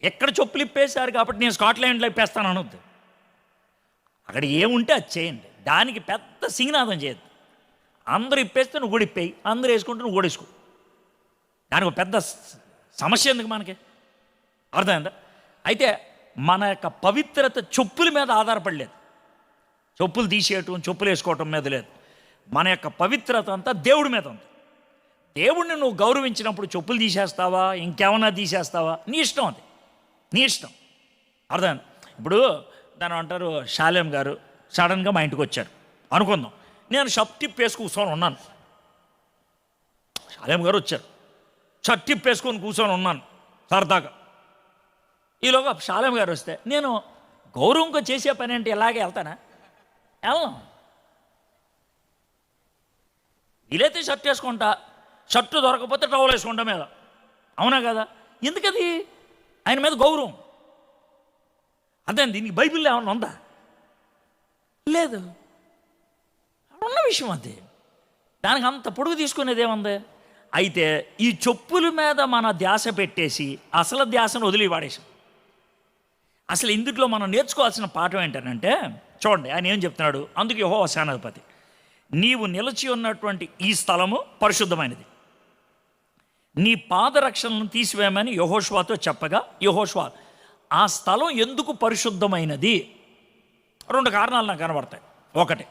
ఎక్కడ చెప్పులు ఇప్పేశారు కాబట్టి నేను స్కాట్లాండ్లో ఇప్పేస్తాను అనొద్దు. అక్కడ ఏముంటే అది చేయండి. దానికి పెద్ద సింగనాదం చేయదు. అందరూ ఇప్పేస్తే నువ్వు కూడా ఇప్పేయి, అందరూ వేసుకుంటే నువ్వు కూడా వేసుకో. దానికి ఒక పెద్ద సమస్య ఎందుకు మనకి? అర్థమైందా? అయితే మన యొక్క పవిత్రత చెప్పుల మీద ఆధారపడలేదు, చెప్పులు తీసేయటం చెప్పులు వేసుకోవటం మీద లేదు. మన యొక్క పవిత్రత అంతా దేవుడి మీద ఉంది. దేవుడిని నువ్వు గౌరవించినప్పుడు చెప్పులు తీసేస్తావా, ఇంకేమన్నా తీసేస్తావా, నీ ఇష్టం, అది నీ ఇష్టం. అర్థమైంది? ఇప్పుడు దాని అంటారు, శాలేం గారు సడన్గా మా ఇంటికి వచ్చారు అనుకుందాం, నేను షర్ట్ టిప్ వేసి కూర్చొని ఉన్నాను. శాలేం గారు వచ్చారు, షర్ట్ టిప్ వేసుకొని కూర్చొని ఉన్నాను సరదాగా. ఈలోగా శాలేం గారు వస్తే నేను గౌరవంగా చేసే పని అంటే ఇలాగే వెళ్తానా? వెళ్ళను. వీలైతే షర్ట్ వేసుకుంటా, షర్టు దొరకకపోతే టవల్ వేసుకుంటా మీద. అవునా కదా? ఎందుకది? ఆయన మీద గౌరవం. అదే దీనికి బైబిల్లో ఏమన్నా ఉందా? లేదు. ఉన్న విషయం అది. దానికి అంత పొడుగు తీసుకునేది ఏముంది? అయితే ఈ చెప్పుల మీద మన ధ్యాస పెట్టేసి అసలు ధ్యాసను వదిలి వాడేసాం. అసలు ఇందులో మనం నేర్చుకోవాల్సిన పాఠం ఏంటంటే, చూడండి ఆయన ఏం చెప్తున్నాడు. అందుకు యెహోవా సేనాధిపతి, నీవు నిలిచి ఉన్నటువంటి ఈ స్థలము పరిశుద్ధమైనది, నీ పాదరక్షలను తీసివేయమని యెహోషువతో చెప్పగా, యెహోషువ ఆ స్థలం ఎందుకు పరిశుద్ధమైనది? 2 కారణాలు నాకు కనబడతాయి. ఒకటి,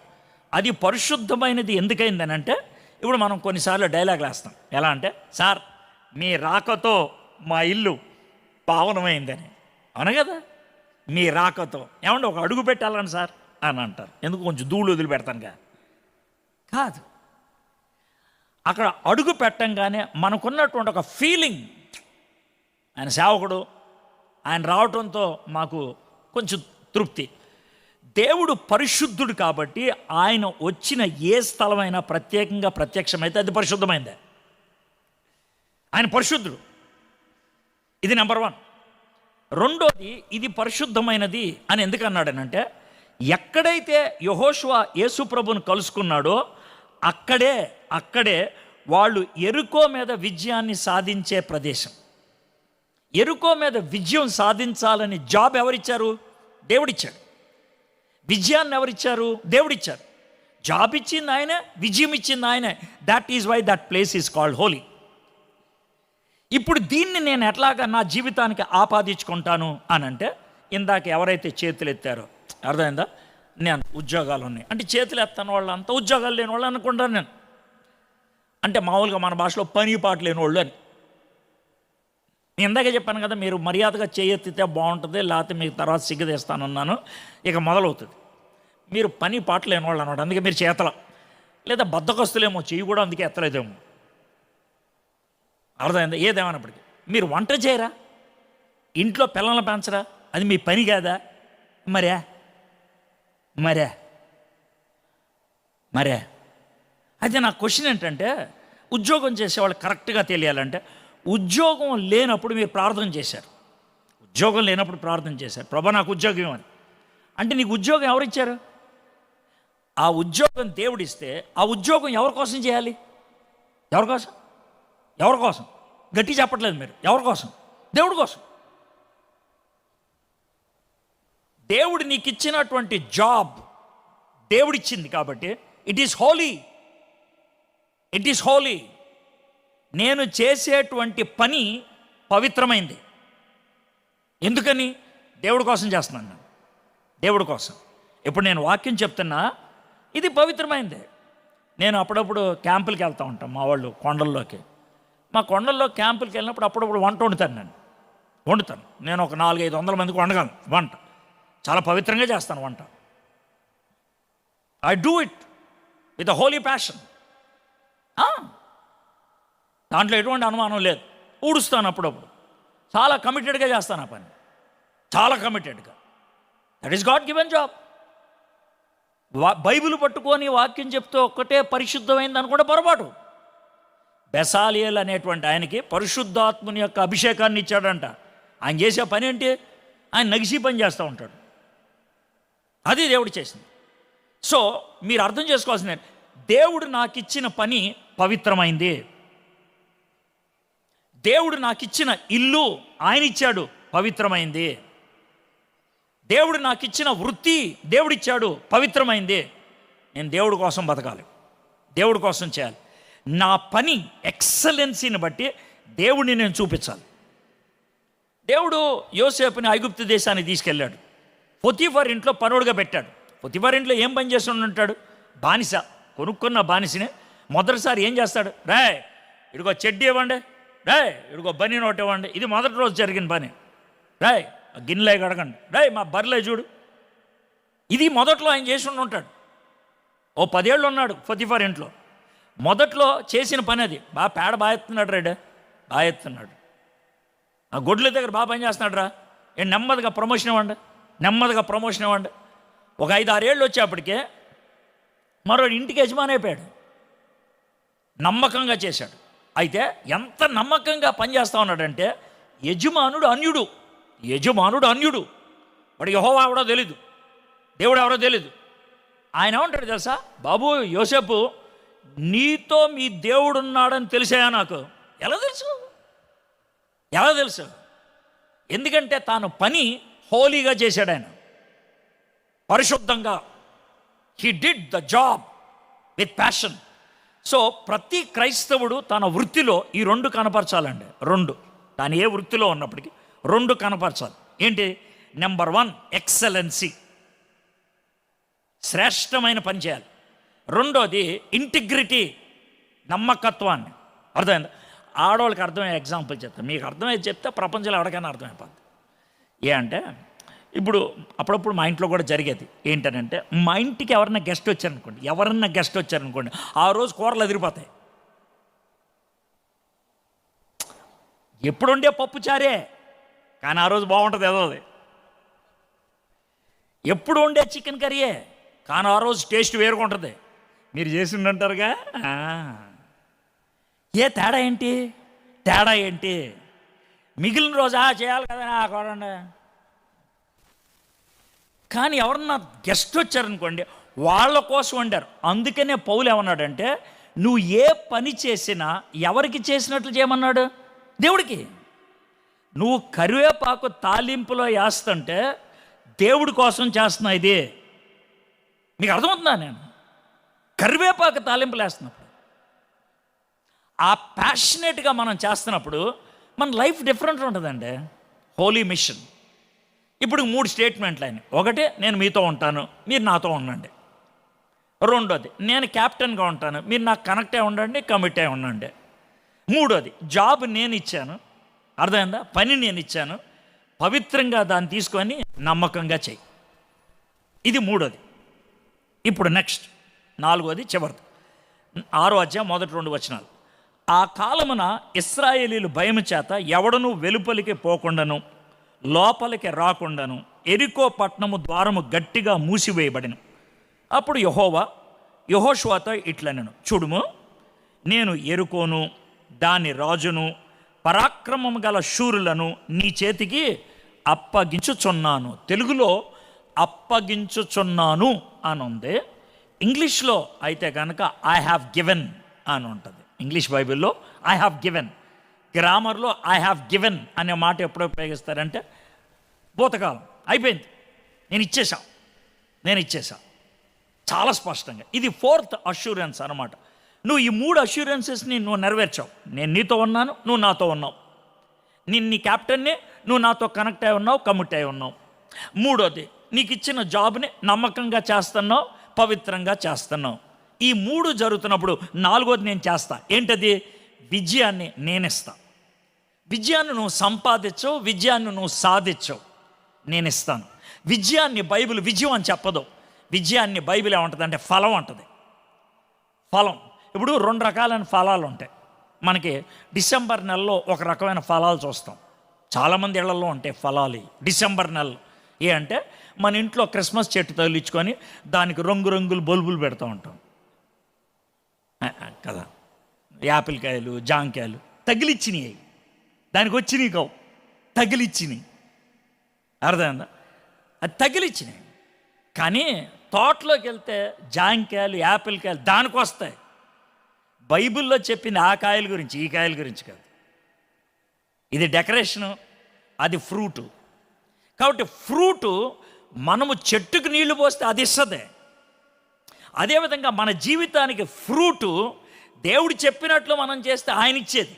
అది పరిశుద్ధమైనది ఎందుకైందని అంటే, ఇప్పుడు మనం కొన్నిసార్లు డైలాగులు వేస్తాం. ఎలా అంటే, సార్ మీ రాకతో మా ఇల్లు పావనమైందని. అవును కదా? మీ రాకతో ఏమంటే ఒక అడుగు పెట్టాలని సార్ అని అంటారు. ఎందుకు? కొంచెం ధూళి వదిలిపెడతానుగా కాదు. అక్కడ అడుగు పెట్టంగానే మనకున్నటువంటి ఒక ఫీలింగ్, ఆయన సేవకుడు, ఆయన రావటంతో మాకు కొంచెం తృప్తి. దేవుడు పరిశుద్ధుడు కాబట్టి ఆయన వచ్చిన ఏ స్థలమైనా ప్రత్యేకంగా ప్రత్యక్షమైతే అది పరిశుద్ధమైందే. ఆయన పరిశుద్ధుడు. ఇది నెంబర్ 1. రెండోది, ఇది పరిశుద్ధమైనది అని ఎందుకు అన్నాడనంటే, ఎక్కడైతే యెహోషువ యేసు ప్రభువును కలుసుకున్నాడో అక్కడే వాళ్ళు యెరికో మీద విజయాన్ని సాధించే ప్రదేశం. యెరికో మీద విజయం సాధించాలని జాబ్ ఎవరిచ్చారు? దేవుడిచ్చాడు. విజయాన్ని ఎవరిచ్చారు? దేవుడిచ్చారు. జాబ్ ఇచ్చింది ఆయనే, విజయం ఇచ్చింది ఆయనే. That is why that place is called holy. ఇప్పుడు దీన్ని నేను ఎట్లాగా నా జీవితానికి ఆపాదించుకుంటాను అని అంటే, ఇందాక ఎవరైతే చేతులు ఎత్తారో, అర్థమైందా? నేను ఉద్యోగాలు ఉన్నాయి అంటే చేతులు ఎత్తాను వాళ్ళు అంతా ఉద్యోగాలు లేని వాళ్ళు అనుకుంటాను నేను. అంటే మామూలుగా మన భాషలో పని పాట లేని వాళ్ళు అని. నేను ఇందాకే చెప్పాను కదా, మీరు మర్యాదగా చేయెత్తితే బాగుంటుంది, లేకపోతే మీకు తర్వాత సిగ్గుదేస్తానన్నాను. ఇక మొదలవుతుంది. మీరు పని పాట లేని వాళ్ళు అన్నమాట. అందుకే మీరు చేతల, లేదా బద్దకొస్తులేమో, చెయ్యి కూడా అందుకే ఎత్తలేదేమో. అర్థమైందా? ఏదేమన్నప్పటికీ మీరు వంట చేయరా, ఇంట్లో పిల్లల్ని పెంచరా, అది మీ పని కాదా? మరే అయితే నా క్వశ్చన్ ఏంటంటే, ఉద్యోగం చేసేవాళ్ళు కరెక్ట్గా తెలియాలంటే, ఉద్యోగం లేనప్పుడు మీరు ప్రార్థన చేశారు, ఉద్యోగం లేనప్పుడు ప్రార్థన చేశారు, ప్రభా నాకు ఉద్యోగం ఇవ్వని అంటే, నీకు ఉద్యోగం ఎవరిచ్చారు? ఆ ఉద్యోగం దేవుడిస్తే ఆ ఉద్యోగం ఎవరి కోసం చేయాలి? ఎవరి కోసం? గట్టి చెప్పట్లేదు మీరు. ఎవరి కోసం? దేవుడి కోసం. దేవుడు నీకు ఇచ్చినటువంటి జాబ్ దేవుడిచ్చింది కాబట్టి ఇట్ ఈస్ హోలీ. నేను చేసేటువంటి పని పవిత్రమైంది. ఎందుకని? దేవుడి కోసం చేస్తున్నాను నేను, దేవుడి కోసం. ఇప్పుడు నేను వాక్యం చెప్తున్నా, ఇది పవిత్రమైంది. నేను అప్పుడప్పుడు క్యాంపులకి వెళ్తూ ఉంటాను, మా వాళ్ళు కొండల్లోకి. మా కొండల్లో క్యాంపులకి వెళ్ళినప్పుడు అప్పుడప్పుడు వంట వండుతాను. నేను ఒక 400-500 మందికి వండగలను వంట. చాలా పవిత్రంగా చేస్తాను వంట. I do it with a holy passion. దాంట్లో ఎటువంటి అనుమానం లేదు. ఊడుస్తాను అప్పుడప్పుడు. చాలా కమిటెడ్గా చేస్తాను ఆ పని, చాలా కమిటెడ్గా. That is God given job. Bible పట్టుకొని వాక్యం చెప్తూ ఒక్కటే పరిశుద్ధమైంది అనుకుంటే పొరపాటు. బెసాలియల్ అనేటువంటి ఆయనకి పరిశుద్ధాత్ముని యొక్క అభిషేకాన్ని ఇచ్చాడంట. ఆయన చేసే పని ఏంటి? ఆయన నగిసి పని చేస్తూ ఉంటాడు. అది దేవుడు చేసింది. సో మీరు అర్థం చేసుకోవాల్సింది, దేవుడు నాకు ఇచ్చిన పని పవిత్రమైంది. దేవుడు నాకు ఇచ్చిన ఇల్లు ఆయన ఇచ్చాడు, పవిత్రమైంది. దేవుడు నాకు ఇచ్చిన వృత్తి దేవుడిచ్చాడు, పవిత్రమైంది. నేను దేవుడి కోసం బతకాలి, దేవుడి కోసం చేయాలి. నా పని ఎక్సలెన్సీని బట్టి దేవుడిని నేను చూపించాలి. దేవుడు యోసేపుని ఐగుప్తు దేశానికి తీసుకెళ్ళాడు. పొతీఫర్ ఇంట్లో పనుడుగా పెట్టాడు. పొతీఫర్ ఇంట్లో ఏం పని చేస్తూ ఉంటాడు? బానిస. కొనుక్కున్న బానిసనే మొదటిసారి ఏం చేస్తాడు? రే ఇదిగో చెడ్డీ ఇవ్వండి, రే ఇదిగో బనీ నోట్ ఇవ్వండి. ఇది మొదటి రోజు జరిగిన పని. రే గిన్నెలే కడగండి, రే మా బర్లే చూడు. ఇది మొదట్లో ఆయన చేసి ఉంటాడు. ఓ 10 ఏళ్ళు ఉన్నాడు పొతీఫర్ ఇంట్లో. మొదట్లో చేసిన పని అది. పేడ బాగా ఎత్తున్నాడు, రేడే బాగా ఎత్తున్నాడు. ఆ గొడ్ల దగ్గర బాగా పని చేస్తున్నాడు రా. నెమ్మదిగా ప్రమోషన్ ఇవ్వండి, నెమ్మదిగా ప్రమోషన్ ఇవ్వండి. ఒక 5-6 ఏళ్ళు వచ్చేప్పటికే మరో ఇంటికి యజమాని అయిపోయాడు. నమ్మకంగా చేశాడు. అయితే ఎంత నమ్మకంగా పనిచేస్తా ఉన్నాడంటే యజమానుడు అన్యుడు. వాడు యెహోవా ఎవడో తెలీదు, దేవుడు ఎవరో తెలీదు. ఆయన ఏమంటాడు తెలుసా? బాబు యోసేపు, నీతో మీ దేవుడు ఉన్నాడని తెలిసాయా నాకు? ఎలా తెలుసు? ఎందుకంటే తాను పని హోలీగా చేశాడు ఆయన, పరిశుద్ధంగా. He did the job with passion. So ప్రతి క్రైస్తవుడు తన వృత్తిలో ఈ 2 కనపరచాలండి. 2 తాను ఏ వృత్తిలో ఉన్నప్పటికీ 2 కనపరచాలి. ఏంటి? నెంబర్ 1 ఎక్సలెన్సీ, శ్రేష్టమైన పని చేయాలి. 2వది ఇంటిగ్రిటీ, నమ్మకత్వాన్ని. అర్థమైంది? ఆడవాళ్ళకి అర్థమయ్యే ఎగ్జాంపుల్ చెప్తాను. మీకు అర్థమయ్యేది చెప్తే ప్రపంచంలో ఎవరికైనా అర్థమైపోతుంది. అంటే ఇప్పుడు అప్పుడప్పుడు మా ఇంట్లో కూడా జరిగేది ఏంటనంటే, మా ఇంటికి ఎవరన్నా గెస్ట్ వచ్చారనుకోండి, ఆ రోజు కూరలు ఎదిరిపోతాయి. ఎప్పుడు ఉండే పప్పు చారే, కానీ ఆ రోజు బాగుంటుంది ఏదో అది. ఎప్పుడు ఉండే చికెన్ కర్రీయే, కానీ ఆ రోజు టేస్ట్ వేరుగా ఉంటుంది. మీరు చేసిండంటారుగా. తేడా ఏంటి? మిగిలిన రోజు చేయాలి కదా కూడండి. కానీ ఎవరన్నా గెస్ట్ వచ్చారనుకోండి, వాళ్ళ కోసం వండారు. అందుకనే పౌలు ఏమన్నాడంటే, నువ్వు ఏ పని చేసినా ఎవరికి చేసినట్లు చేయమన్నాడు? దేవుడికి. నువ్వు కరివేపాకు తాలింపులో వేస్తుంటే దేవుడి కోసం చేస్తున్నా. ఇది మీకు అర్థమవుతుందా? నేను కరివేపాకు తాలింపులు వేస్తున్నప్పుడు, ఆ ప్యాషనేట్గా మనం చేస్తున్నప్పుడు మన లైఫ్ డిఫరెంట్ ఉంటుందండి. హోలీ మిషన్. ఇప్పుడు 3 స్టేట్మెంట్లు అయినాయి. 1, నేను మీతో ఉంటాను, మీరు నాతో ఉండండి. 2వది, నేను క్యాప్టెన్గా ఉంటాను, మీరు నాకు కనెక్ట్ అయి ఉండండి, కమిట్ అయి ఉండండి. 3వది, జాబ్ నేను ఇచ్చాను, అర్థమైందా? పని నేను ఇచ్చాను, పవిత్రంగా దాన్ని తీసుకొని నమ్మకంగా చెయ్యి. ఇది 3వది. ఇప్పుడు నెక్స్ట్ 4వది, చివరిది. 6వ అధ్యాయం మొదటి 2 వచనాలు. ఆ కాలమున ఇశ్రాయేలీలు భయము చేత ఎవడనూ వెలుపలికి పోకుండాను లోపలికి రాకుండాను ఎరికో పట్టణము ద్వారము గట్టిగా మూసివేయబడిన. అప్పుడు యెహోషువతో ఇట్లనెను, చూడుము, నేను ఎరుకోను దాని రాజును పరాక్రమము గల శూరులను నీ చేతికి అప్పగించుచున్నాను. తెలుగులో అప్పగించుచున్నాను అని ఉంది. ఇంగ్లీష్లో అయితే కనుక ఐ హ్యావ్ గివెన్ అని ఉంటుంది. ఇంగ్లీష్ బైబిల్లో ఐ హ్యావ్ గివెన్. గ్రామర్లో ఐ హ్యావ్ గివెన్ అనే మాట ఎప్పుడు ఉపయోగిస్తారంటే భూతకాలం అయిపోయింది, నేను ఇచ్చేసా. చాలా స్పష్టంగా. ఇది 4th అష్యూరెన్స్ అనమాట. నువ్వు ఈ 3 అష్యూరెన్సెస్ని నువ్వు నెరవేర్చావు. నేను నీతో ఉన్నాను, నువ్వు నాతో ఉన్నావు. నేను నీ క్యాప్టెన్ని, నువ్వు నాతో కనెక్ట్ అయి ఉన్నావు, కమిట్ అయి ఉన్నావు. 3వది, నీకు ఇచ్చిన జాబ్ని నమ్మకంగా చేస్తున్నావు, పవిత్రంగా చేస్తున్నావు. ఈ 3 జరుగుతున్నప్పుడు 4వది నేను చేస్తా. ఏంటది? విజయాన్ని నేనిస్తా. విజయాన్ని నువ్వు సంపాదించవు, విజయాన్ని నువ్వు సాధించవు, నేను ఇస్తాను. విజయాన్ని బైబిల్ విజయం అని చెప్పదు. విజయాన్ని బైబిల్ ఏమంటుంది అంటే ఫలం అంటుంది. ఫలం. ఇప్పుడు 2 రకాలైన ఫలాలు ఉంటాయి మనకి. డిసెంబర్ నెలలో ఒక రకమైన ఫలాలు చూస్తాం. చాలామంది ఇళ్లలో ఉంటాయి ఫలాలు డిసెంబర్ నెలలో. అంటే మన ఇంట్లో క్రిస్మస్ చెట్టు తగిలించుకొని దానికి రంగురంగులు బల్బులు పెడతా ఉంటాం కదా. యాపిల్ కాయలు, జాంకాయలు తగిలిచ్చినాయి, దానికి వచ్చినాయి కావు, తగిలిచ్చినాయి. అర్థమైందా? అది తగిలిచ్చినాయి. కానీ తోటలోకి వెళ్తే జాంకాయలు, యాపిల్ కాయలు దానికి వస్తాయి. బైబిల్లో చెప్పింది ఆ కాయల గురించి, ఈ కాయల గురించి కాదు. ఇది డెకరేషను, అది ఫ్రూటు. కాబట్టి ఫ్రూటు మనము చెట్టుకు నీళ్లు పోస్తే అది ఇస్తుంది. అదేవిధంగా మన జీవితానికి ఫ్రూటు దేవుడు చెప్పినట్లు మనం చేస్తే ఆయన ఇచ్చేది.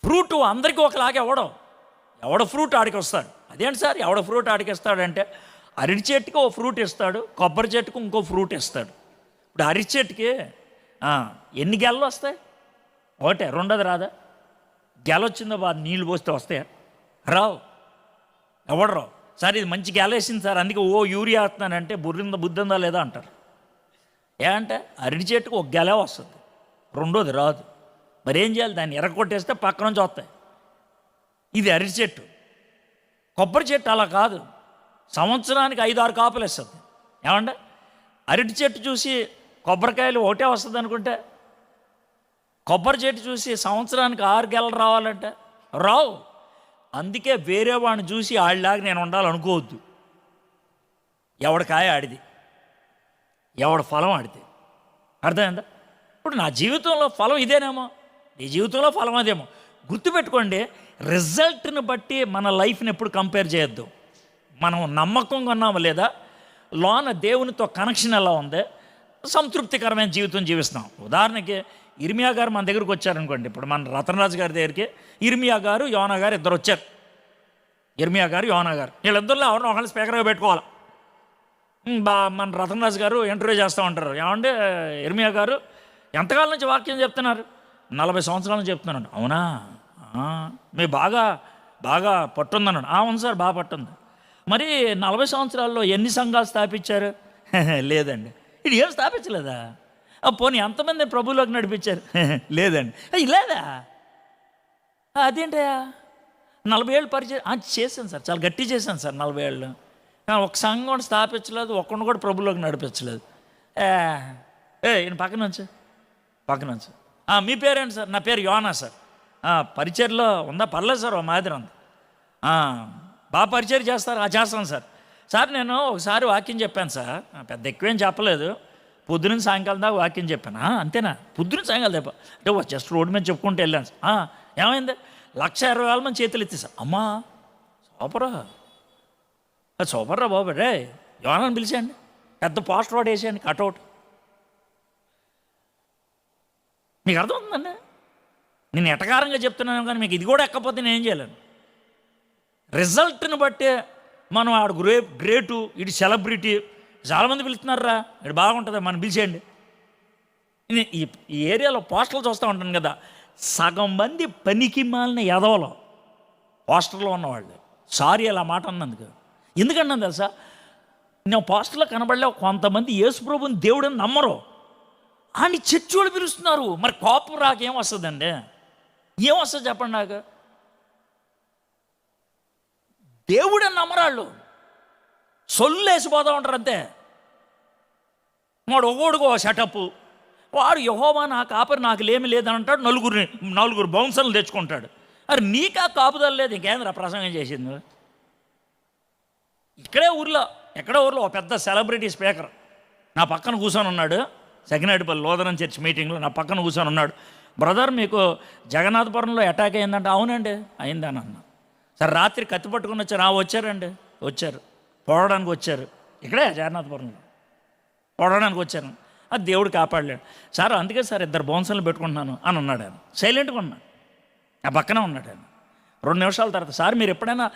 ఫ్రూటు అందరికీ ఒకలాగే ఎవడ ఫ్రూట్ ఆడికి వస్తాడు. అదేంటి సార్ ఎవడ ఫ్రూట్ ఆడికి ఇస్తాడంటే, అరటి చెట్టుకి ఓ ఫ్రూట్ ఇస్తాడు, కొబ్బరి చెట్టుకు ఇంకో ఫ్రూట్ ఇస్తాడు. ఇప్పుడు అరటి చెట్టుకి ఎన్ని గెలలు వస్తాయి? ఒకటే, రెండోది రాదా? గెల వచ్చిందో బాగా నీళ్ళు పోస్తే వస్తాయా? రావు. ఎవడు రావు. సార్ ఇది మంచి గెల వేసింది సార్, అందుకే యూరియా వేస్తున్నానంటే బుద్ధి ఉందా లేదా అంటారు. అంటే అరటి చెట్టుకు ఒక గెల వస్తుంది, రెండోది రాదు. మరి ఏం చేయాలి? దాన్ని ఎరగొట్టేస్తే పక్క నుంచి వస్తాయి. ఇది అరటి చెట్టు. కొబ్బరి చెట్టు అలా కాదు, సంవత్సరానికి 5-6 కాపులు వేస్తుంది. ఏమంటే అరటి చెట్టు చూసి కొబ్బరికాయలు ఒకటే వస్తుంది అనుకుంటే, కొబ్బరి చెట్టు చూసి సంవత్సరానికి 6 గెలలు రావాలంటే రావు. అందుకే వేరే వాడిని చూసి ఆడిలాగా నేను ఉండాలనుకోవద్దు. ఎవడి కాయ ఆడిది, ఎవడ ఫలం ఆడితే. అర్థమైందా? ఇప్పుడు నా జీవితంలో ఫలం ఇదేనేమో, నీ జీవితంలో ఫలం అదేమో. గుర్తుపెట్టుకోండి, రిజల్ట్ని బట్టి మన లైఫ్ని ఎప్పుడు కంపేర్ చేయొద్దు. మనం నమ్మకంగా ఉన్నామా లేదా, లోన దేవునితో కనెక్షన్ ఎలా ఉంది, సంతృప్తికరమైన జీవితం జీవిస్తున్నాం. ఉదాహరణకి ఇర్మియా గారు మన దగ్గరికి వచ్చారనుకోండి. ఇప్పుడు మన రతనరాజు గారి దగ్గరికి ఇర్మియా గారు, యోనా గారు ఇద్దరు వచ్చారు. ఇర్మియా గారు, యోనా గారు వీళ్ళిద్దరిలో ఎవరినో ఒకళ్ళు స్పీకర్గా పెట్టుకోవాలి. మన రతనరాజు గారు ఇంటర్వ్యూ చేస్తూ ఉంటారు. ఏమంటే ఇర్మియా గారు ఎంతకాలం నుంచి వాక్యం చెప్తున్నారు? 40 సంవత్సరాల నుంచి చెప్తున్నాను. అవునా, మీ బాగా పట్టుందన్నాడు. అవును సార్, బాగా పట్టుంది. మరి 40 సంవత్సరాల్లో ఎన్ని సంఘాలు స్థాపించారు? లేదండి. ఇది ఏం స్థాపించలేదా? పోనీ ఎంతమంది ప్రభువులోకి నడిపించారు? లేదండి. లేదా? అదేంటయా 40 ఏళ్ళు పరిచయం చేశాను సార్, చాలా గట్టి చేశాను సార్ 40 ఏళ్ళు. ఒక సంఘం కూడా స్థాపించలేదు, ఒక్కడిని కూడా ప్రభువులోకి నడిపించలేదు. ఈయన పక్కన నుంచి మీ పేరేంటి సార్? నా పేరు యోనా సార్. పరిచయలో ఉందా? పర్లేదు సార్, ఓ మాదిరి ఉంది. బాగా పరిచయం చేస్తారు? చేస్తాను సార్. సార్ నేను ఒకసారి వాక్యం చెప్పాను సార్, పెద్ద ఎక్కువేం చెప్పలేదు, పొద్దున్న సాయంకాలం దాకా వాక్యం చెప్పాను. అంతేనా? పొద్దున్న సాయంకాలం చెప్పా అంటే జస్ట్ రోడ్డు మీద చెప్పుకుంటూ వెళ్ళాను సార్. ఏమైంది? 1,20,000 మంది చేతులు ఎత్తి సార్. అమ్మా సూపర్రా బాబు, రే యోనాని పిలిచేయండి, పెద్ద పోస్టర్ వాడు వేసేయండి, కట్అవుట్. మీకు అర్థమవుతుందండి? నేను ఎటకారంగా చెప్తున్నాను, కానీ మీకు ఇది కూడా ఎక్కపోతే నేను ఏం చేయలేను. రిజల్ట్ని బట్టే మనం ఆడు గ్రేటు, ఇటు సెలబ్రిటీ, చాలామంది పిలుస్తున్నారా, ఇటు బాగుంటుంది, మనం పిలిచేయండి. ఈ ఏరియాలో పోస్టర్లు చూస్తూ ఉంటాను కదా, సగం మంది పనికి మాలిన ఎదవలో పోస్టర్లో ఉన్నవాళ్ళు. సారీ అలా మాట అన్నందుకు. ఎందుకన్నాను తెలుసా? నేను పోస్టర్లో కనబడలే, కొంతమంది యేసుప్రభుని దేవుడని నమ్మరు, అని చర్చోళ్ళు పిలుస్తున్నారు. మరి కోపం రాక ఏం వస్తుందండి? ఏం వస్తుంది చెప్పండి నాకు? దేవుడని నమ్మరాళ్ళు సొల్లేసిపోతూ ఉంటారు అంతే. వాడు ఒకడుకో సెటప్, వాడు యెహోవా నా కాపరి, నాకు లేమి లేదని అంటాడు. నలుగురు బౌన్సర్లు తెచ్చుకుంటాడు. అరే నీకా కాపుదల లేదు, ఇంకేంద్ర ప్రసంగం చేసింది? ఎక్కడో ఊర్లో ఒక పెద్ద సెలబ్రిటీ స్పీకర్ నా పక్కన కూర్చొని ఉన్నాడు. సెకినాటిపల్లి లోదరం చర్చ్ మీటింగ్లో నా పక్కన కూర్చొని ఉన్నాడు. బ్రదర్, మీకు జగన్నాథపురంలో అటాక్ అయిందంటే? అవునండి అయిందని అన్నా. సరే రాత్రి కత్తి పట్టుకుని వచ్చారండి. వచ్చారు, పోవడానికి వచ్చారు. ఇక్కడే జగన్నాథపురంలో పోవడానికి వచ్చాను. అది దేవుడు కాపాడలేడు సార్, అందుకే సార్ 2 బౌన్సర్లు పెట్టుకుంటున్నాను అని అన్నాడు. ఆయన సైలెంట్గా ఉన్నాడు, ఆ పక్కనే ఉన్నాడు. ఆయన 2 నిమిషాల తర్వాత, సార్ మీరు ఎప్పుడైనా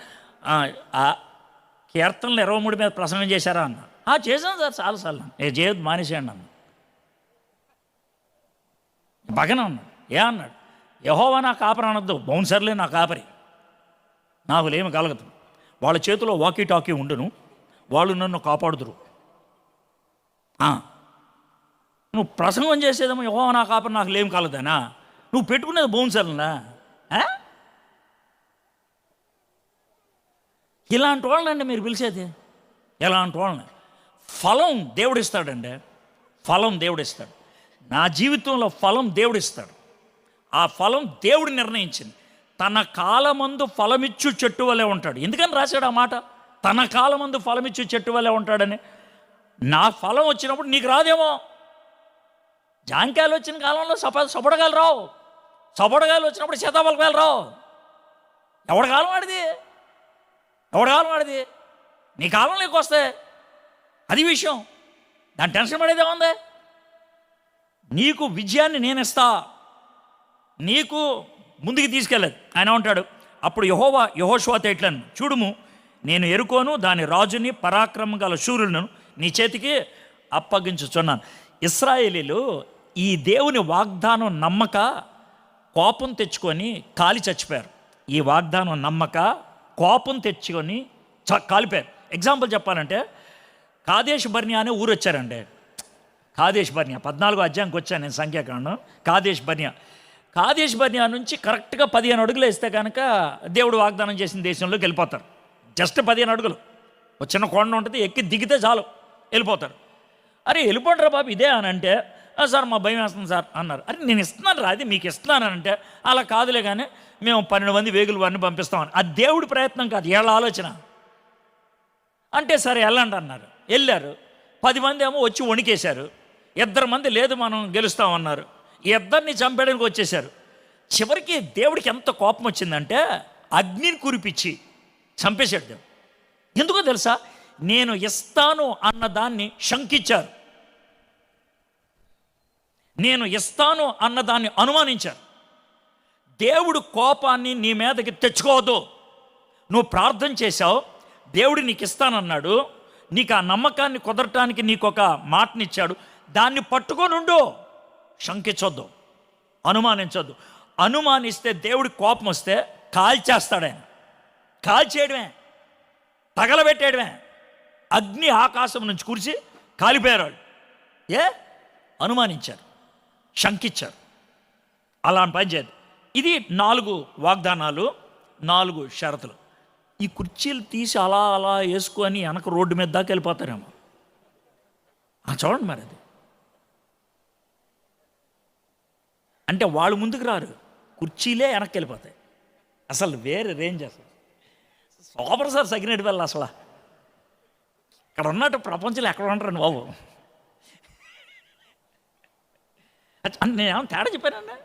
కీర్తనలు 23 మీద ప్రసంగం చేశారా అన్న? చేశాను సార్ చాలాసార్లు. చేయొద్దు, మానేసేయండి అన్న. పక్కనే ఉన్నాడు. అన్నాడు? యెహోవా నా కాపరి అనొద్దు, బౌన్సర్లే నా కాపరి, నాకు లేమి కలగదు. వాళ్ళ చేతిలో వాకీ టాకీ ఉండును, వాళ్ళు నన్ను కాపాడుదురు. నువ్వు ప్రసంగం చేసేదేమో యెహోవా నా కాపరి, నాకు లేమి కలగదనా? నువ్వు పెట్టుకునేది బౌన్సర్లనా? ఇలాంటి వాళ్ళండి మీరు పిలిచేది, ఇలాంటి వాళ్ళని. ఫలం దేవుడిస్తాడండి, ఫలం దేవుడిస్తాడు. నా జీవితంలో ఫలం దేవుడిస్తాడు. ఆ ఫలం దేవుడు నిర్ణయించింది. తన కాలమందు ఫలమిచ్చు చెట్టు వలె ఉంటాడు. ఎందుకని రాశాడు ఆ మాట? తన కాలమందు ఫలమిచ్చు చెట్టు వలె ఉంటాడని. నా ఫలం వచ్చినప్పుడు నీకు రాదేమో. జాంకాయలు వచ్చిన కాలంలో సపోటకాయలు రావు, సపోటకాయలు వచ్చినప్పుడు సీతాఫలకాయలు రావు. ఎవడి కాలం వాడిది? నీ కాలంలోకి వస్తాయి. అది విషయం. దాని టెన్షన్ పడేదే ఉంది. నీకు విజయాన్ని నేను ఇస్తా, నీకు ముందుకు తీసుకెళ్ళదు ఆయన ఉంటాడు. అప్పుడు యెహోషువతో ఇట్లను, చూడుము నేను ఎరుకోను దాని రాజుని పరాక్రమం గల శూరులను నీ చేతికి అప్పగించుచున్నాను. ఇశ్రాయేలీలు ఈ దేవుని వాగ్దానం నమ్మక కోపం తెచ్చుకొని కాలి చచ్చిపోయారు. ఈ వాగ్దానం నమ్మక కోపం తెచ్చుకొని కాలిపోయారు. ఎగ్జాంపుల్ చెప్పాలంటే కాదేశ్ బర్నియా అనే ఊరు వచ్చారండి. కాదేశ్ బర్నియా 14వ అధ్యాయంకి వచ్చాను నేను, సంఖ్యాకాండం. కాదేశ్ బర్నియా నుంచి కరెక్ట్గా 15 అడుగులు వేస్తే కనుక దేవుడు వాగ్దానం చేసిన దేశంలోకి వెళ్ళిపోతారు. జస్ట్ 15 అడుగులు, ఒక చిన్న కొండ ఉంటుంది, ఎక్కి దిగితే చాలు వెళ్ళిపోతారు. అరే వెళ్ళిపోండిరా బాబు ఇదే అని అంటే, సార్ మా భయం వేస్తుంది సార్ అన్నారు. అరే నేను ఇస్తున్నాను రా, అది మీకు ఇస్తున్నాను అని అంటే, అలా కాదులే కానీ మేము 12 మంది వేగులు వారిని పంపిస్తామని. అది దేవుడి ప్రయత్నం కాదు, ఏళ్ళ ఆలోచన. అంటే సరే వెళ్ళండి అన్నారు. వెళ్ళారు. 10 మంది ఏమో వచ్చి వణికేశారు. 2 మంది లేదు మనం గెలుస్తామన్నారు. 2 చంపేయడానికి వచ్చేసారు. చివరికి దేవుడికి ఎంత కోపం వచ్చిందంటే అగ్నిని కురిపించి చంపేశాడు దేవుడు. ఎందుకో తెలుసా? నేను ఇస్తాను అన్నదాన్ని శంకించారు, నేను ఇస్తాను అన్నదాన్ని అనుమానించారు. దేవుడు కోపాన్ని నీ మీదకి తెచ్చుకోవద్దు. నువ్వు ప్రార్థన చేశావు, దేవుడు నీకు ఇస్తానన్నాడు, నీకు ఆ నమ్మకాన్ని కుదరటానికి నీకు ఒక మాటనిచ్చాడు, దాన్ని పట్టుకొని ఉండు. శంకించొద్దు, అనుమానించొద్దు. అనుమానిస్తే దేవుడి కోపం వస్తే కాల్చేస్తాడు ఆయన. కాల్చేయడమే, తగలబెట్టేయడమే. అగ్ని ఆకాశం నుంచి కురిసి కాలిపోయారు వాళ్ళు. అనుమానించారు, శంకించారు. అలా పని చేయదు. ఇది 4 వాగ్దానాలు, 4 షరతులు. ఈ కుర్చీలు తీసి అలా అలా వేసుకొని వెనక రోడ్డు మీద దాకా వెళ్ళిపోతారేమో. చూడండి మరి, అది అంటే వాళ్ళు ముందుకు రారు, కుర్చీలే వెనక్కి వెళ్ళిపోతాయి. అసలు వేరే రేంజ్. అసలు సూపర్ సార్ సగినట్టు వెళ్ళి అసలు ఇక్కడ ఉన్నట్టు ప్రపంచంలో ఎక్కడ ఉంటారండి బాబు. నేనేమో తేడా చెప్పానండి.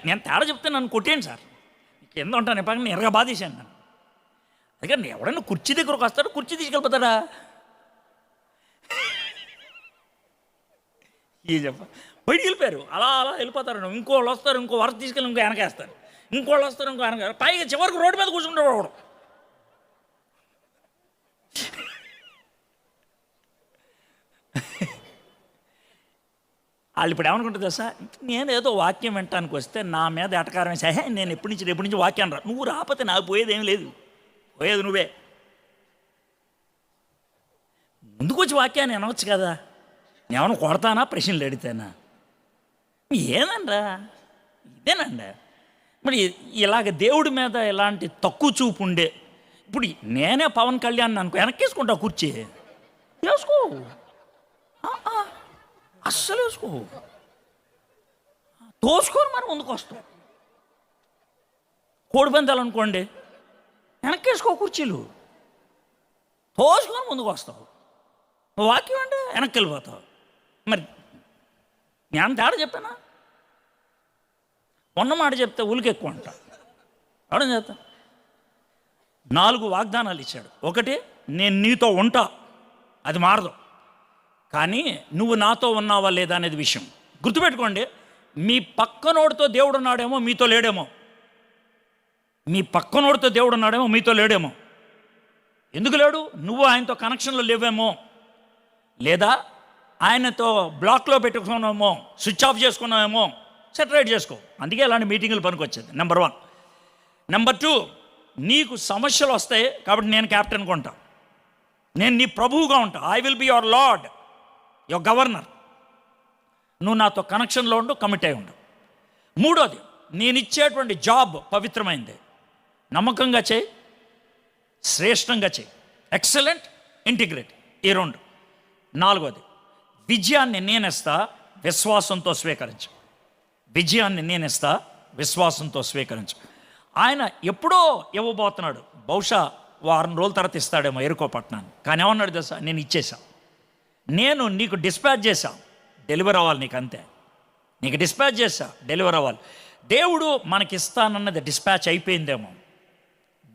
నేను తేడా చెప్తే నన్ను కొట్టేయండి సార్, కింద ఉంటాను ఎప్పుడు నేను ఎరగా బాధేశాను నన్ను. అందుకని ఎవడన్నా కుర్చీ దగ్గరకు వస్తాడు, కుర్చీ తీసుకెళ్ళిపోతాడా? ఏ చెప్ప బయటికి వెళ్ళిపోయారు, అలా అలా వెళ్ళిపోతారు. ఇంకోళ్ళు వస్తారు, ఇంకో వరకు తీసుకెళ్ళి ఇంకో వెనకేస్తారు, ఇంకోళ్ళు వస్తారు, ఇంకో వెనక, పైగా చివరికి రోడ్డు మీద కూర్చుంటాడు వాడు. వాళ్ళు ఇప్పుడు ఏమనుకుంటుంది సార్, నేను ఏదో వాక్యం వినటానికి వస్తే నా మీద ఎటకారం వేసా, నేను ఎప్పటి నుంచి వాక్యం రా, నువ్వు రాకపోతే నాకు పోయేది ఏం లేదు, పోయేది నువ్వే. ముందుకు వచ్చి వాక్యాన్ని వినవచ్చు కదా. నేనేమన్నా కొడతానా, ప్రశ్నలు అడితేనా? ఏనండా ఇదేనండి. మరి ఇలాగ దేవుడి మీద ఇలాంటి తక్కువ చూపు ఉండే, ఇప్పుడు నేనే పవన్ కళ్యాణ్ అనుకో, వెనక్కేసుకుంటా కుర్చీ, వేసుకో, అస్సలు వేసుకో, తోసుకొని మరి ముందుకు వస్తావు. కోడిపందాలు అనుకోండి, వెనక్కేసుకో కుర్చీలు, తోసుకొని ముందుకు వస్తావు. వాక్యం అంటే వెనక్కి వెళ్ళిపోతావు. మరి నేను తేడా చెప్పానా? ఉన్న మాట చెప్తే ఉలికి ఎక్కువ అంట. అవడం చేస్తా. 4 వాగ్దానాలు ఇచ్చాడు. ఒకటి, నేను నీతో ఉంటా, అది మారదు. కానీ నువ్వు నాతో ఉన్నావా లేదా అనేది విషయం గుర్తుపెట్టుకోండి. మీ పక్కనోడితో దేవుడు ఉన్నాడేమో, మీతో లేడేమో. మీ పక్కనోడితో దేవుడు ఉన్నాడేమో, మీతో లేడేమో. ఎందుకు లేడు? నువ్వు ఆయనతో కనెక్షన్లో లేవేమో, లేదా ఆయనతో బ్లాక్లో పెట్టుకున్నామేమో, స్విచ్ ఆఫ్ చేసుకున్నామేమో. సెటరేట్ చేసుకో. అందుకే ఇలాంటి మీటింగులు పనికొచ్చేది. నెంబర్ 1. నెంబర్ 2, నీకు సమస్యలు వస్తాయి కాబట్టి నేను క్యాప్టెన్గా ఉంటా, నేను నీ ప్రభువుగా ఉంటా. I will be your lord, your governor. నువ్వు నాతో కనెక్షన్లో ఉండు, కమిట్ అయి ఉండు. 3వది, నేను ఇచ్చేటువంటి జాబ్ పవిత్రమైంది, నమ్మకంగా చేయి, శ్రేష్టంగా చేయి, ఎక్సలెంట్, ఇంటిగ్రేట్. ఈ 2. 4వది, విజయాన్ని నేనేస్తా, విశ్వాసంతో స్వీకరించు. విజయాన్ని నేనేస్తా, విశ్వాసంతో స్వీకరించు. ఆయన ఎప్పుడో ఇవ్వబోతున్నాడు, బహుశా 1 వారం రోజుల తర్వాత ఇస్తాడేమో ఎరుకో పట్టణాన్ని. కానీ ఏమన్నాడు తెలుసా? నేను ఇచ్చేసా, నేను నీకు డిస్పాచ్ చేశా, డెలివర్ అవ్వాలి నీకు, అంతే. నీకు డిస్పాచ్ చేశా, డెలివర్ అవ్వాలి. దేవుడు మనకి ఇస్తానన్నది డిస్పాచ్ అయిపోయిందేమో,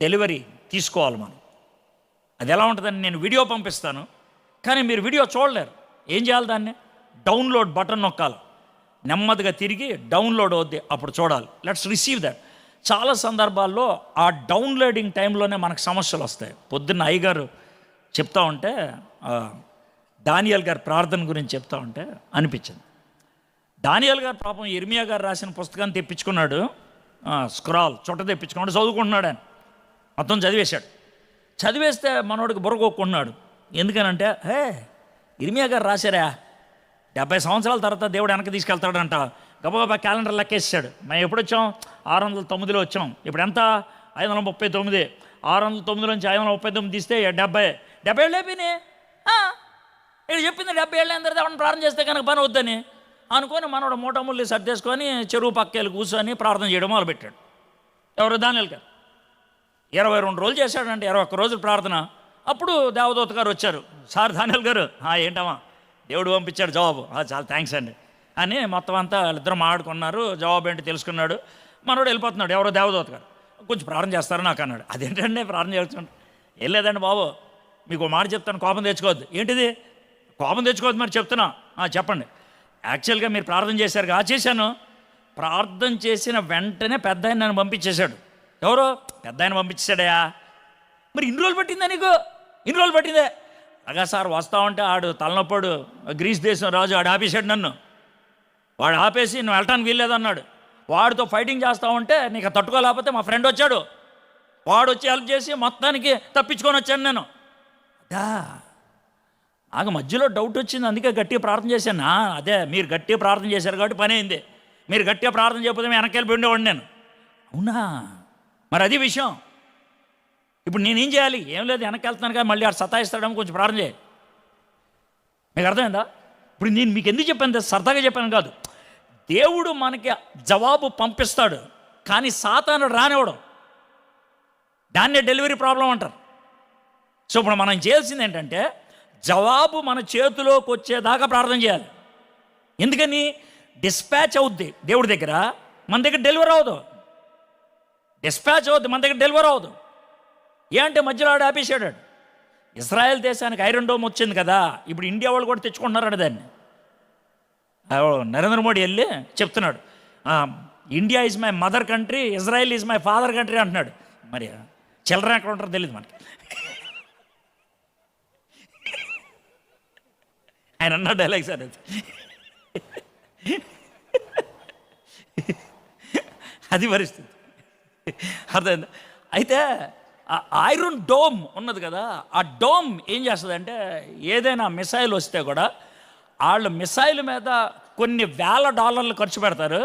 డెలివరీ తీసుకోవాలి మనం. అది ఎలా ఉంటుందని నేను వీడియో పంపిస్తాను, కానీ మీరు వీడియో చూడలేరు. ఏం చేయాలి? దాన్ని డౌన్లోడ్ బటన్ నొక్కాలి, నెమ్మదిగా తిరిగి డౌన్లోడ్ అవుద్ది, అప్పుడు చూడాలి. Let's receive that. చాలా సందర్భాల్లో ఆ డౌన్లోడింగ్ టైంలోనే మనకు సమస్యలు వస్తాయి. పొద్దున్న అయ్యగారు చెప్తా ఉంటే, దానియేల్ గారి ప్రార్థన గురించి చెప్తా ఉంటే అనిపించింది. దానియేల్ గారు పాపం ఇర్మియా గారు రాసిన పుస్తకాన్ని తెప్పించుకున్నాడు, స్క్రాల్ చుట్ట తెప్పించుకున్నాడు, చదువుకుంటున్నాడు. ఆయన మొత్తం చదివేశాడు. చదివేస్తే మనోడికి బుర్రగొక్కున్నాడు. ఎందుకనంటే, ఇర్మియా గారు రాశారా, 70 సంవత్సరాల తర్వాత దేవుడు వెనక్కి తీసుకెళ్తాడంట. గబగబా క్యాలెండర్ లెక్కేసాడు. మేము ఎప్పుడు వచ్చాం? 609లో వచ్చాం. ఇప్పుడు ఎంత? 539. 609 నుంచి 539 తీస్తే 70 ఏళ్ళు అయిపోయినాయి. ఇక్కడ చెప్పింది 70 ఏళ్ళు అయిన తర్వాత ఎవరిని ప్రార్థన చేస్తే కనుక పని వద్దని అనుకొని మనోడు మూటముల్లి సర్దేసుకొని చెరువు పక్కేళ్ళు కూర్చొని ప్రార్థన చేయడం మొదలుపెట్టాడు. ఎవరు? దానియేల్ గారు. 22 రోజులు చేశాడంటే, 21 రోజులు ప్రార్థన. అప్పుడు దేవదూత గారు వచ్చారు. సార్ దానియేల్ గారు, ఏంటమ్మా దేవుడు పంపించాడు జవాబు, చాలా థ్యాంక్స్ అండి అని మొత్తం అంతా వాళ్ళిద్దరు మాట్లాడుకున్నారు. జవాబు ఏంటి తెలుసుకున్నాడు. మనోడు వెళ్ళిపోతున్నాడు. ఎవరో దేవదూత గారు, కొంచెం ప్రార్థన చేస్తారని నాకు అన్నాడు. అదేంటండి ప్రార్థన చేస్తుంటే? ఏం లేదండి బాబు, మీకు మాట చెప్తాను, కోపం తెచ్చుకోవద్దు. ఏంటిది? కోపం తెచ్చుకోవద్దు మరి చెప్తున్నా. చెప్పండి. యాక్చువల్గా మీరు ప్రార్థన చేశారుగా? చేశాను. ప్రార్థన చేసిన వెంటనే పెద్ద ఆయన నన్ను పంపించేశాడు. ఎవరో పెద్ద ఆయన పంపించేశాడయా. మరి ఇన్ని రోజులు పట్టిందా నీకు? ఇన్ని రోజులు పట్టిందే. అలాగా సార్, వస్తా ఉంటే ఆడు తలనొప్పాడు, గ్రీస్ దేశం రాజు, ఆడు ఆపేశాడు నన్ను. వాడు ఆపేసి నువ్వు వెళ్ళటానికి వీల్లేదన్నాడు. వాడితో ఫైటింగ్ చేస్తూ ఉంటే నీకు తట్టుకోలేకపోతే మా ఫ్రెండ్ వచ్చాడు, వాడు వచ్చి హెల్ప్ చేసి మొత్తానికి తప్పించుకొని వచ్చాను నేను. నాకు మధ్యలో డౌట్ వచ్చింది, అందుకే గట్టిగా ప్రార్థన చేశాను. అదే మీరు గట్టిగా ప్రార్థన చేశారు కాబట్టి పని అయింది. మీరు గట్టిగా ప్రార్థన చేయకపోతే వెనక్కి వెళ్ళి ఉండేవాడిని నేను. అవునా? మరి అది విషయం. ఇప్పుడు నేనేం చేయాలి? ఏం లేదు, వెనక్కి వెళ్తున్నాను కానీ మళ్ళీ ఆడు సతాయిస్తాడని కొంచెం ప్రార్థన చేయి. మీకు అర్థమైందా? ఇప్పుడు నేను మీకు ఎందుకు చెప్పాను? సరదాగా చెప్పాను కాదు. దేవుడు మనకి జవాబు పంపిస్తాడు, కానీ సాతాను రానివ్వడం. దాన్నే డెలివరీ ప్రాబ్లం అంటారు. సో ఇప్పుడు మనం చేయాల్సింది ఏంటంటే, జవాబు మన చేతిలోకి వచ్చేదాకా ప్రార్థన చేయాలి. ఎందుకని? డిస్పాచ్ అవుద్ది దేవుడి దగ్గర, మన దగ్గర డెలివరీ అవ్వదు. డిస్పాచ్ అవుద్ది, మన దగ్గర డెలివరీ అవ్వదు. ఏంటంటే మధ్యలో ఆడు ఆపేసాడు. ఇజ్రాయెల్ దేశానికి ఐరన్ డోమ్ వచ్చింది కదా, ఇప్పుడు ఇండియా వాళ్ళు కూడా తెచ్చుకుంటున్నారట దాన్ని. నరేంద్ర మోడీ వెళ్ళి చెప్తున్నాడు, India is my mother country, Israel is my father country అంటున్నాడు. మరి చిల్లర ఎక్కడ ఉంటారో తెలియదు మనకి. ఆయన అన్న డైలాగ్ సార్ అది. అది పరిస్థితి. అర్థమైందా? అయితే ఐరన్ డోమ్ ఉన్నది కదా, ఆ డోమ్ ఏం చేస్తుందంటే, ఏదైనా మిసైల్ వస్తే కూడా వాళ్ళు మిసైల్ మీద కొన్ని వేల డాలర్లు ఖర్చు పెడతారు.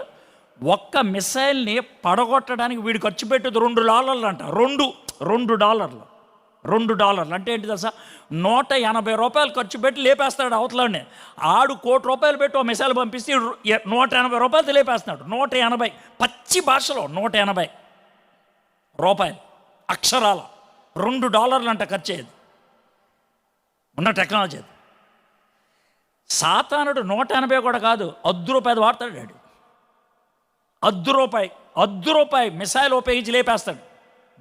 ఒక్క మిసైల్ని పడగొట్టడానికి వీడు ఖర్చు పెట్టేది $2 అంట. $2 అంటే ఏంటి తెలుసా? 180 రూపాయలు ఖర్చు పెట్టి లేపేస్తాడు అవతలని. ఆడు ₹1 కోటి పెట్టి ఒక మిసైల్ పంపిస్తే 180 రూపాయలతో లేపేస్తున్నాడు. 180, పచ్చి భాషలో 180 రూపాయలు అక్షరాల $2 అంట ఖర్చు అయ్యేది ఉన్న టెక్నాలజీ. సాతానుడు 180 కూడా కాదు, ₹10 వాడతాడు. వాడు ₹10 మిసైల్ ఉపయోగించి లేపేస్తాడు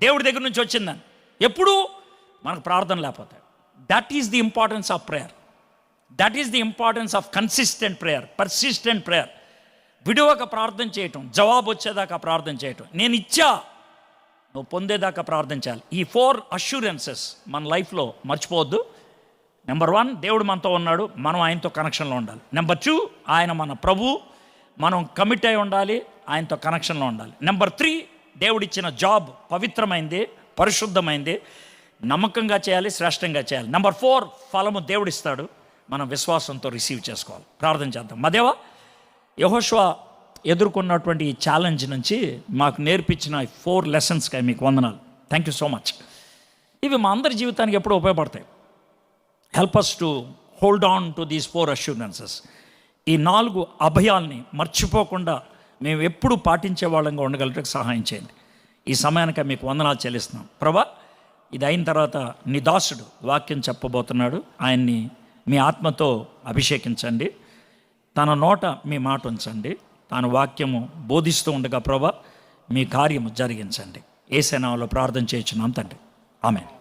దేవుడి దగ్గర నుంచి వచ్చిందని. ఎప్పుడు? మనకు ప్రార్థన లేకపోతే. That is the importance of prayer. That is the importance of consistent prayer, persistent prayer. విడువక ప్రార్థన చేయటం, జవాబు వచ్చేదాకా ప్రార్థన చేయటం. నేను ఇచ్చా, నువ్వు పొందేదాకా ప్రార్థించాలి. ఈ 4 అష్యూరెన్సెస్ మన లైఫ్లో మర్చిపోవద్దు. నెంబర్ 1, దేవుడు మనతో ఉన్నాడు, మనం ఆయనతో కనెక్షన్లో ఉండాలి. నెంబర్ 2, ఆయన మన ప్రభు, మనం కమిట్ అయి ఉండాలి, ఆయనతో కనెక్షన్లో ఉండాలి. నెంబర్ 3, దేవుడిచ్చిన జాబ్ పవిత్రమైంది, పరిశుద్ధమైంది, నమ్మకంగా చేయాలి, శ్రేష్టంగా చేయాలి. నెంబర్ 4, ఫలము దేవుడిస్తాడు, మనం విశ్వాసంతో రిసీవ్ చేసుకోవాలి. ప్రార్థన చేద్దాం. మా దేవా, యెహోషువ ఎదుర్కొన్నటువంటి ఈ ఛాలెంజ్ నుంచి మాకు నేర్పించిన 4 లెసన్స్కి మీకు వందనాలు. Thank you so much. ఇవి మా అందరి జీవితానికి ఎప్పుడూ ఉపయోగపడతాయి. Help us to hold on to these 4 assurances. ఈ 4 అభయాల్ని మర్చిపోకుండా మేము ఎప్పుడు పాటించే వాళ్ళంగా ఉండగలటకు సహాయం చేయండి. ఈ సమయానికి మీకు వందనాలు చెల్లిస్తున్నాం ప్రభా. ఇది అయిన తర్వాత నీ దాసుడు వాక్యం చెప్పబోతున్నాడు, ఆయన్ని మీ ఆత్మతో అభిషేకించండి, తన నోట మీ మాట ఉంచండి, తాను వాక్యము బోధిస్తూ ఉండగా ప్రభా మీ కార్యము జరిగించండి. యేసు నామములో ప్రార్థన చేయుచున్నాం తండ్రి, ఆమేన్.